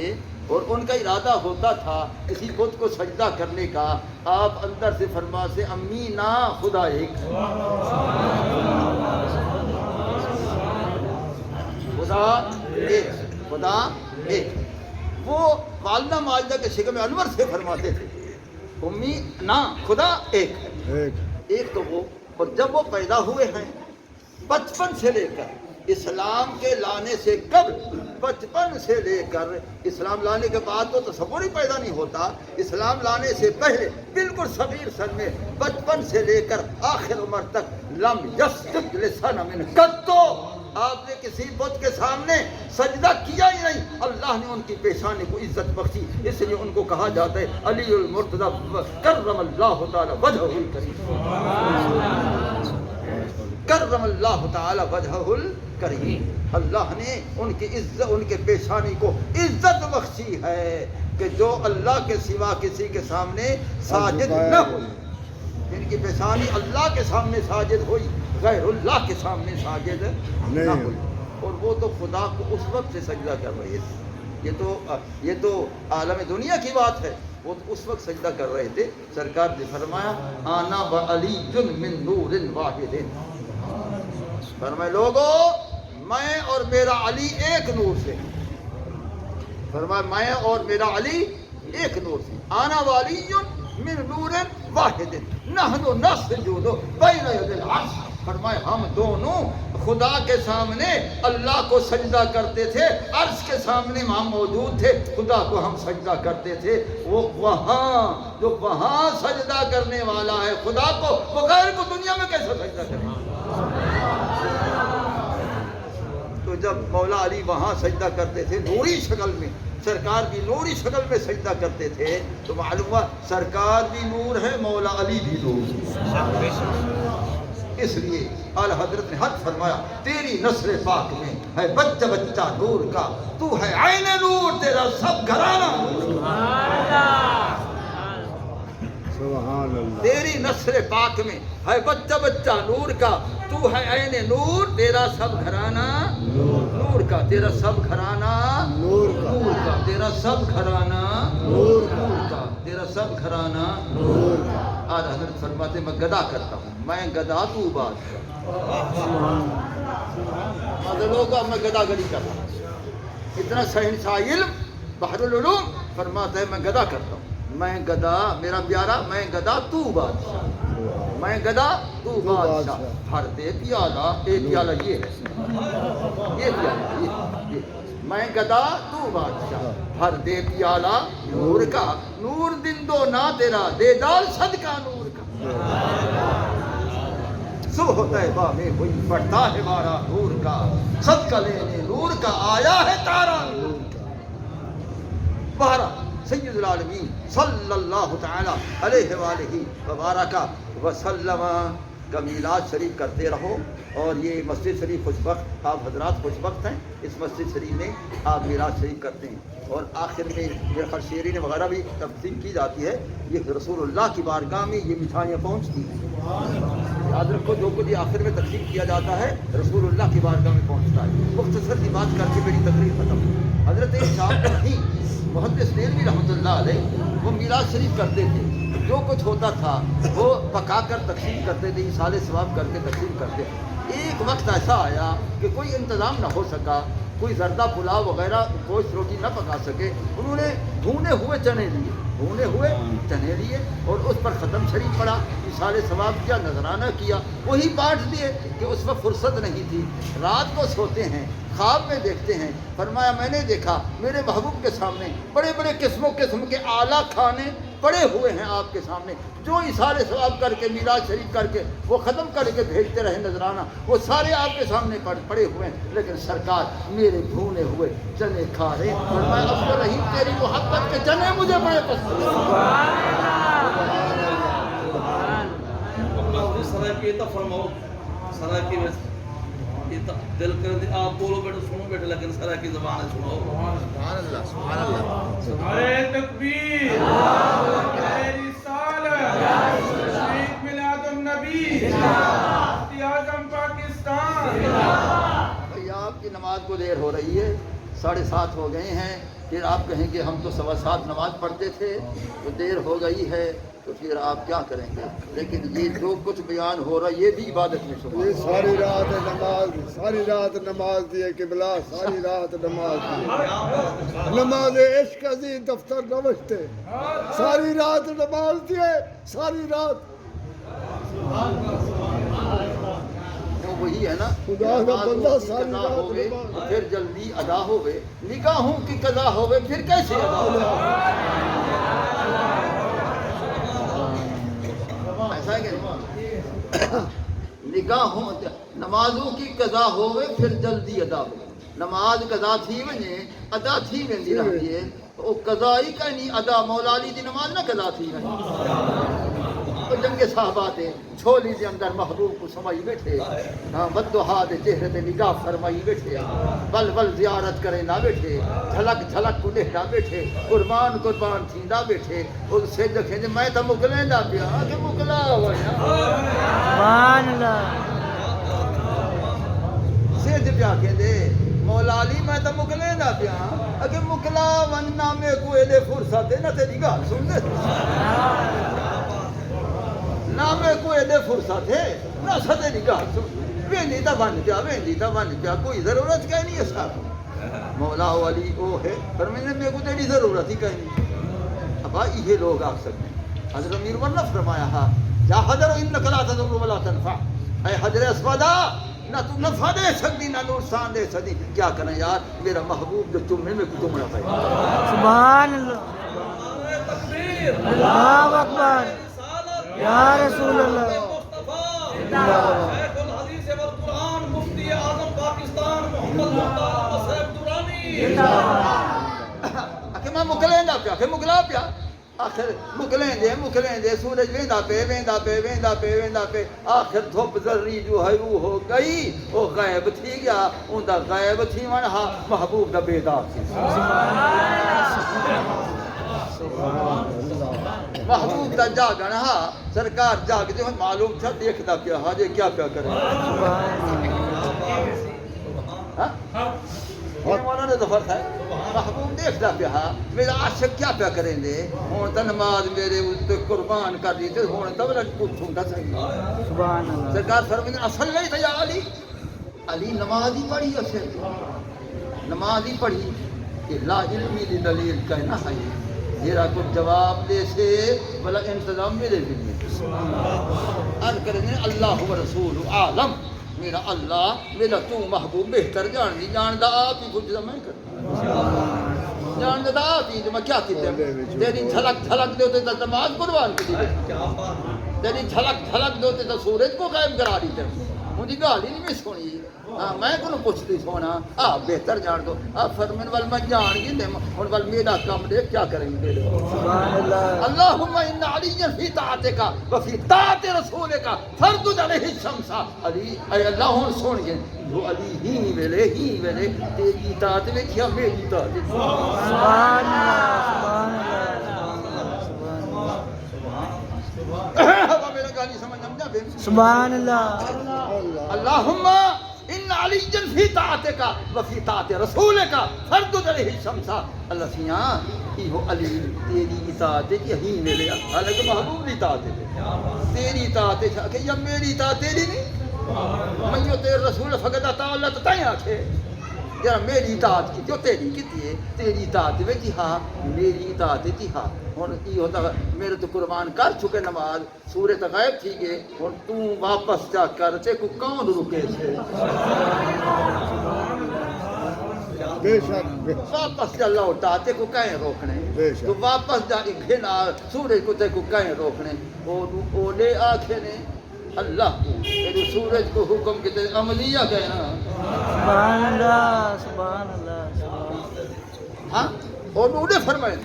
اور ان کا ارادہ ہوتا تھا کسی بت کو سجدہ کرنے کا، آپ اندر سے فرما سے امی نا خدا ایک ہے، خدا ایک، خدا ایک۔ وہ والدہ ماجدہ کے شکم انور سے فرماتے تھے امی نا خدا ایک ہے، ایک تو وہ، اور جب وہ پیدا ہوئے ہیں بچپن سے لے کر اسلام کے لانے سے قبل، بچپن سے لے کر اسلام لانے کے بعد تو تصور ہی پیدا نہیں ہوتا، اسلام لانے سے پہلے بالکل صغیر سن میں بچپن سے لے کر آخر عمر تک لم یسجد لصنم قط، آپ نے کسی بت کے سامنے سجدہ کیا ہی نہیں۔ اللہ نے ان کی پیشانی کو عزت بخشی، اس لیے ان کو کہا جاتا ہے علی المرتضی کرم اللہ تعالی وجہہ الکریم، کرم اللہ تعالی وجہہ الکریم۔ اللہ نے ان کی عزت، ان کے پیشانی کو عزت بخشی ہے کہ جو اللہ کے سوا کسی کے سامنے ساجد نہ ہو، جن کی پیشانی اللہ کے سامنے ساجد ہوئی، غیر اللہ کے سامنے ساجد نہ ہوئی، اور وہ تو خدا کو اس وقت سے سجدہ کر رہے تھے۔ یہ تو عالم دنیا کی بات ہے، وہ تو اس وقت سجدہ کر رہے تھے۔ سرکار نے فرمایا آنا وعلی من نور واحد، فرمایا لوگو میں اور میرا علی ایک نور سے، فرمایا میں اور میرا علی ایک نور سے، آنا وعلی من نور واحد نحن نسجد بین ید العرش، فرمایا ہم دونوں خدا کے سامنے اللہ کو سجدہ کرتے تھے، عرش کے سامنے ہم موجود تھے، خدا کو ہم سجدہ کرتے تھے۔ وہ وہاں جو وہاں سجدہ کرنے والا ہے خدا کو، وہ غیر کو دنیا میں کیسے سجدہ کرے؟ تو جب مولا علی وہاں سجدہ کرتے تھے نوری شکل میں، سرکار بھی نوری شکل میں سجدہ کرتے تھے، تو معلوم ہوا سرکار بھی نور ہے، مولا علی بھی نور ہے۔ اس لیے اعلی حضرت نے حق فرمایا تیری نثر پاک میں ہے بچہ بچہ نور کا، تو ہے عین نور، تیرا سب گھرانہ نور کا۔ سبحان اللہ۔ تیری نثر پاک میں ہے بچہ بچہ نور کا، تو ہے عین نور، تیرا سب گھرانہ نور کا، تیرا سب گھرانہ نور کا، تیرا سب گھرانہ نور کا، تیرا سب گھرانہ نور کا۔ آج حضرت فرماتے میں گدا کرتا ہوں، میں گدا تو بادشاہ، لوگ میں گدا گری کرتا ہوں، اتنا شہنشاہ علم بحر العلوم فرماتا ہے میں گدا کرتا ہوں، میں گدا میرا پیارا، میں گدا تو بادشاہ، میں گدا تو بادشاہ، ہر دے پیالہ، ایک پیالہ یہ ہے، یہ پیالہ یہ، میں گدا تو بادشاہ، ہر دے پیالہ نور کا، نور دن دو نہ تیرا، دے دال صدقہ نور کا۔ صبح طیبہ میں ہوئی پڑتا ہے بارہ نور کا، صدقہ لینے نور کا آیا ہے تارا نور کا۔ بارہ سید العالمین صلی اللہ تعالی علیہ وآلہ وبارکہ وسلم کا میلاد شریف کرتے رہو، اور یہ مسجد شریف خوش بخت، آپ حضرات خوش بخت ہیں، اس مسجد شریف میں آپ میلاد شریف کرتے ہیں، اور آخر میں میرے شیرین وغیرہ بھی تقسیم کی جاتی ہے، یہ رسول اللہ کی بارگاہ میں یہ مٹھائیاں پہنچتی ہیں، یاد رکھو جو کچھ آخر میں تقسیم کیا جاتا ہے رسول اللہ کی بارگاہ میں پہنچتا ہے۔ مختصر سی بات کر کے میری تقریر ختم۔ حضرت صاحب نہیں محدث دہلوی رحمۃ اللہ علیہ وہ میلاد شریف کرتے تھے، جو کچھ ہوتا تھا وہ پکا کر تقسیم کرتے تھے، ایصال ثواب کر کے تقسیم کرتے تھے۔ ایک وقت ایسا آیا کہ کوئی انتظام نہ ہو سکا، کوئی زردہ پلاؤ وغیرہ گوشت روٹی نہ پکا سکے، انہوں نے بھونے ہوئے چنے لیے اور اس پر ختم شریف پڑھا، اِشارے ثواب کیا، نذرانہ کیا، وہی بانٹ دیے کہ اس وقت فرصت نہیں تھی۔ رات کو سوتے ہیں، خواب میں دیکھتے ہیں، فرمایا میں نے دیکھا میرے محبوب کے سامنے بڑے بڑے قسم کے اعلیٰ کھانے پڑے ہوئے ہیں آپ کے سامنے، جو اِشارے ثواب کر کے میراث شریف کر کے وہ ختم کر کے بھیجتے رہے نذرانہ، وہ سارے آپ کے سامنے پڑے ہوئے ہیں، لیکن سرکار میرے بھونے ہوئے چنے کھا رہے ہیں۔ فرمایا عبد الرحیم تیری محبت کے چنے مجھے بڑے پسند سرائکی تا فرماؤ، سرائکی میں دل کر دی آپ بولو بیٹے سنو بیٹے، لیکن سرائکی زبان ہے سنو۔ سبحان اللہ سبحان اللہ۔ نعرہ تکبیر، نعرہ رسالت، عید میلاد النبی، مفتی اعظم پاکستان۔ بھئی آپ کی نماز کو دیر ہو رہی ہے، 7:30 ہو گئے ہیں، پھر آپ کہیں کہ ہم تو 7:15 نماز پڑھتے تھے، تو دیر ہو گئی ہے، تو پھر آپ کیا کریں گے؟ لیکن یہ جو کچھ بیان ہو رہا ہے یہ بھی عبادت میں شمار یہ ساری رات نماز دی ہے قبلہ، ساری رات نماز دی، نماز عشق عزیز دفتر نوشتے، ساری رات نماز دی ہے، ساری رات۔ وہی ہے نا، خدا کا بندہ ساری قضا رات ہوئے نماز۔ پھر جلدی ادا ہوئے، نگاہوں کی قضا ہوئے پھر کیسے ادا ہوئے؟ ایسا ہے کہ نہیں؟ نگاہوں نمازوں کی قضا ہوئے پھر جلدی ادا ہوئے، نماز قضا تھی ونجے ادا تھی ویندی رہی ہے، وہ قضا ہی کہیں ادا، مولا علی دی نماز نہ قضا تھی جنگ صحابہ تے چھولی دے اندر محبوب کو سمائی بیٹھے، بددعا دے چہرے تے نگاہ فرمائی بیٹھے، بل بل زیارت کرے نہ بیٹھے، جھلک جھلک کو دیکھنا بیٹھے، قربان قربان تھیندا بیٹھے، اور سے دکھیں جے میں تا مکلیندا پیا کہ مکلا ہویا سبحان اللہ۔ سید پیا کہندے مولا علی میں تا مکلیندا پیا کہ مکلا وننا میں کوئی دے فرصت نہ تیری گل سن دے نہ میں کوئی دے فرصت ہے نہ سدے نگاہ سن ویندی تا ون پیا کوئی ضرورت کہیں نہیں ہے صاحب مولا علی او ہے پر میں کو تیری ضرورت ہی کہیں نہیں۔ ابا یہ لوگ آ سکتے ہیں، حضرت امیر ورنہ فرمایا ہا یا حضر انک لا تضر ولا تنفع، اے حضر اسودا نہ تو نفع دے سکتی نہ نقصان دے سکتی، کیا کریں یار میرا محبوب جو چمنے میں کو چمنا پائے۔ سبحان اللہ، نعرہ تکبیر، اللہ اکبر، یا رسول اللہ۔ شیخ الحدیث والقرآن مفتی اعظم پاکستان محمد مختار صاحب درانی۔ کہ میں مکلیندا پیا کہ مکلا پیا، آخر مکلیں دے سورج ویندا پہ آخر دھوپ ذری جو ہے وہ ہو گئی، وہ غائب تھی گیا، اوندا غائب تھی ونہا محبوب دا بیدار تھی۔ محبوب دا جاگن ہا سرکار جاگ دے معلوم تھا دیکھدا پیا حاجے کیا کرے۔ مولانا ظفر ہے محبوب دیکھدا پیا میرا عاشق کیا کریں دے، ہن تے نماز میرے تے قربان کر دی تے ہن تے بڑا پوچھوں دا صحیح سبحان اللہ۔ سرکار فرماتے اصل نہیں تھا یا علی نماز ہی پڑھی اسے نماز ہی پڑھی کہ لا علمی دی دلیل کہنا ہے میرا کچھ جواب دے سے بلا انتظام میرے لیے عرض کریں اللہ و رسول عالم، میرا اللہ میرا تو محبوب بہتر جان دی جان دا آپ ہی کچھ میں کر جان دا آپ ہی میں کیا کیتے تیری جھلک دے ہوتے تو نماز قربان کی دی، تیری جھلک دے ہوتے تو سورج کو قائم کرا دی تے مجھے گال ہی نہیں میں سنی، میں کو پوچھتی سونا آپ بہتر جان دو، آپ فرمین وال میں جان گی دے ان وال میرا کام دے کیا کریں گے۔ سبحان اللہ۔ اللہم ان علی فی طاعتک وفی طاعت رسولک فرد علیہ الشمس، علی اے اللہ ہن سن گے جو علی ہی ویلے تیری اطاعت ویکھیا میری اطاعت۔ سبحان اللہ، میرا گالی سمجھ نہ دے سبحان اللہ۔ اللہم ان علی فی طاعتک وفی طاعت رسولک فرد علیہ الشمس، اللہ سیاں یہ علی تیری اطاعت کی ہی ملے، حالانکہ محبوب کی اطاعت ہے تیری اطاعت کہ یا میری اطاعت تیری نہیں، میں جو تیرے رسول فقط اطاع اللہ تو تائیں آکھے جرا میری اطاعت کی جو تیری کیتی ہے تیری اطاعت میں جی ہاں میری اطاعت جی ہاں ہن کی ہوتا میرے تو قربان کر چکے نماز سورے تو غائب تھی گئے ہن تو واپس جا کر تے کو کون رکے سے بے شک واپس جا لوٹا تے کو کہیں روکنے بے شک۔ تو واپس جا گھنا سورج کو تے کو کہیں روکنے او لے آکھے نے اللہ کو یہ سورج کو حکم کے تے عملیہ کہنا سبحان اللہ سبحان اللہ ہاں اور انہیں فرمائے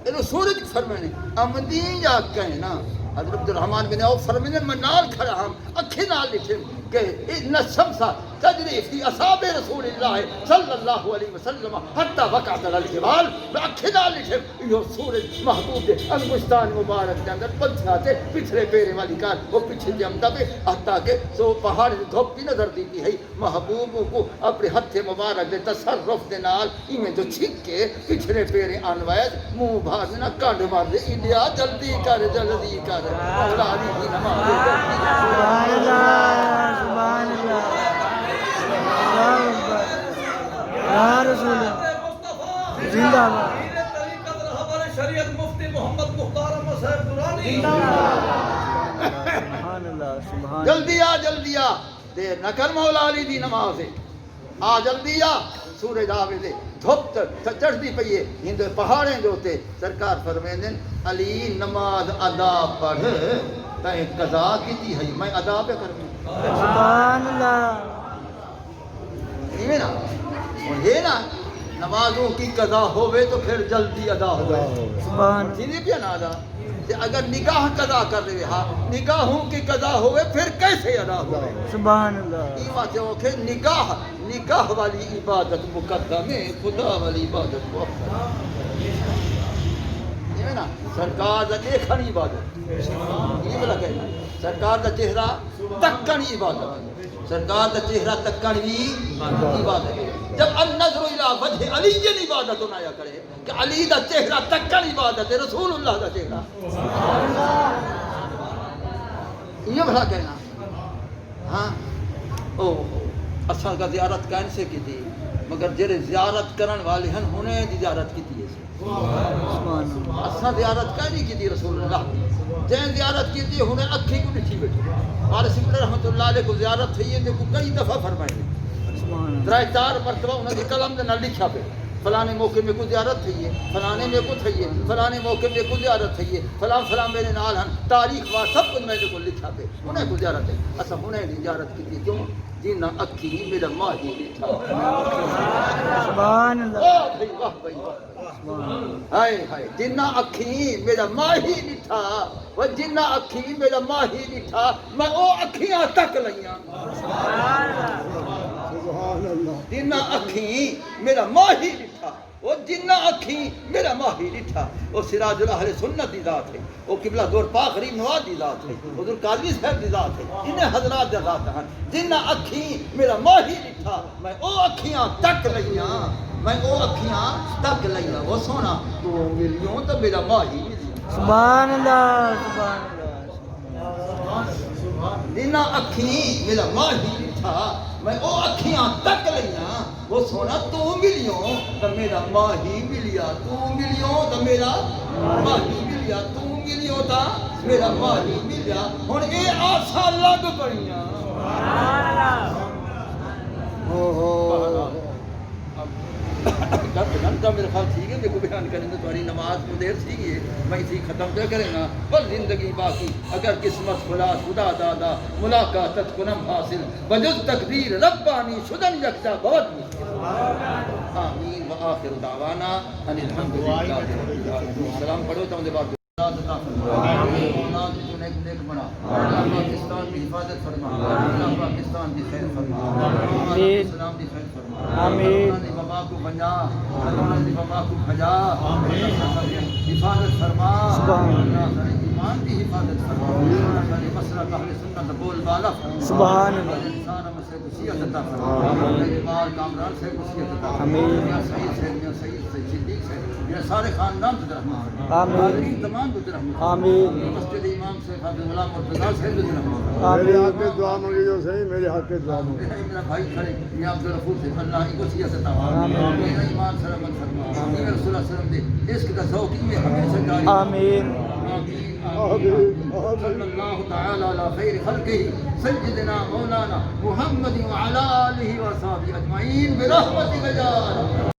یہ سورج کو فرمائے عملیہ کہنا حضرت عبدالرحمن بن عوف فرمائے میں نال کھڑا ہم اکھے نال لکھے کہ ان الشمس تجری فی اصحاب رسول اللہ صلی اللہ علیہ وسلم حتی وقعت الجبال میں اکھے نال لکھے یہ سورج محبوب دے انگشتان مبارک کے اندر پنچھا تے پچھلے پیرے والی کار وہ پیچھے جمدہ پہ حتیٰ کہ سو پہاڑ دھوپ کی نظر دی ہے محبوب کو اپنے ہتھ مبارک دے تصرف دے نال ایویں جو چھک کے پچھلے پیرے انوائد منہ بھار نہ کانڈ مار دے انڈیا جلدی کر مولا علی کی نماز جلدی سبحان اللہ سبحان اللہ اللہ اکبر یا رسول اللہ زندہ باد طریقت رہبر شریعت مفتی محمد مختار احمد صاحب درانی سبحان اللہ سبحان اللہ جلدی آ دیر نہ کر مولا علی دی نماز آ جلدی آ سورج آوے دے دھوپ چڑھتی پئی ہے ہند پہاڑیں جو تے سرکار فرمیندے علی نماز ادا پڑھ تائیں قضا کیتی ہے میں ادا پہ کروں سبحان اللہ یہ نا اور یہ نا نمازوں کی قضا ہوئے تو پھر جلدی ادا ہو جائے سبحان سیدھی پیا نہ ادا کہ اگر نگاہ قضا کر رہے ہاں نگاہوں کی قضا ہوئے پھر کیسے ادا ہوئے سبحان اللہ یہ بات ہے کہ نگاہ والی عبادت مقدم ہے خدا والی عبادت مؤخر یہ نا سرکار دا دیکھنی عبادت یہ بلا کہنا سرکار دا چہرہ تکن عبادت سرکار دا چہرہ تکن بھی عبادت جب النظر الى وجہ علی عبادت نایا کرے کہ علی دا چہرہ تکن عبادت ہے رسول اللہ دا چہرہ یہ بلا کہنا ہاں او اساں کا زیارت کائن سے کی تھی مگر جڑے زیارت کرن والے ہیں انہیں دی زیارت کی تھی سبحان اللہ اساں زیارت کائن کی تھی رسول اللہ جن زیارت کی تھی انہیں اکھی کو نہیں بیٹھے فارسی رحمۃ اللہ علیہ کو زیارت تھی ہے کو کئی دفعہ فرمائی سبحان اللہ ترائے چار مرتبہ انہوں نے قلم دے نال لکھا پہ فلانے موقع میں کو زیارت تھی ہے فلانے میں کو تھی ہے فلانے موقع میں کو زیارت تھی ہے فلاں میرے نال ہیں تاریخ وا سب کچھ میں نے کو لکھا پہ انہیں کو زیارت ہے اساں انہیں دی زیارت کی تھی کیوں جنہ اکھی میرا ماہی لکھا سبحان اللہ واہ بھائی واہ بھائی ہائے ہائے جنہ اکھی میرا ماہی لکھا وہ جنہ اکھی میرا ماہی لکھا میں او اکھیاں تک لیاں سبحان اللہ جنہ اکھی میرا ماہی لٹھا وہ جنہ اکھی میرا ماہی لٹھا وہ سراج الاہل سنت دی ذات ہے وہ قبلہ دور پاک غریب نواز دی ذات ہے حضور قاضی صاحب دی ذات ہے انہیں حضرات دی ذات ہیں جنہ اکھی میرا ماہی لٹھا میں او اکھیاں تک لیاں میں او اکھیاں تک لیاں وہ سونا تو ملیوں تو میرا ماہی ملیوں سبحان اللہ سبحان اللہ جنہ اکھی میرا ماہی لٹھا میں او اکھیاں تک لیاں وہ سونا تو ملیوں تو میرا ماہی ملیا تو ملیوں تو میرا ماہی ملیا تو ملیوں تا میرا ماہی ملیا ہن اے آسا لگ پڑیاں گھنٹہ میرے خیال ٹھیک ہے میرے کو بیان کریں تو تمہاری نماز کو دیر سی ہے میں اسی ختم کیا کریں گا بل زندگی باقی اگر قسمت خلا خدا دادا ملاقاتت کنم حاصل بجز تقدیر ربانی شدن یکتا بہت مشکل آمین و آخر دعوانا ان الحمدللہ سلام پڑھو تو مجھے بات پاکستان کی حفاظت فرما پاکستان کی خیر فرما اسلام کی خیر فرما آمین وبا کو بنا وبا کو بھجا حفاظت فرما ایمان کی حفاظت فرما مسلک اہل سنت بول بالا سبحان اللہ انسان ہم سے وصیت عطا فرما بیمار کامران سے وصیت عطا فرما میاں سعید سے میاں سعید سے صدیق سے میرے سارے خاندان کو رحمت فرما آمین تمام کو رحمت آمین مسجد ایمان امام سے حافظ غلام مرتضیٰ سے بھی رحمہ میرے حق کے دعا مانگی جو صحیح میرے حق کے دعا مانگی میرا بھائی کھڑے یہ عبد الغفور سے اللہ ہی کو سیاست عطا فرما میرا ایمان سلامت فرما یہ رسول اللہ صلی اللہ علیہ وسلم دے عشق کا ذوق میں ہمیشہ جاری آمین صلی اللہ تعالی علی خیر خلقہ سیدنا مولانا محمد وعلی آلہ وصحبہ اجمعین برحمتک یا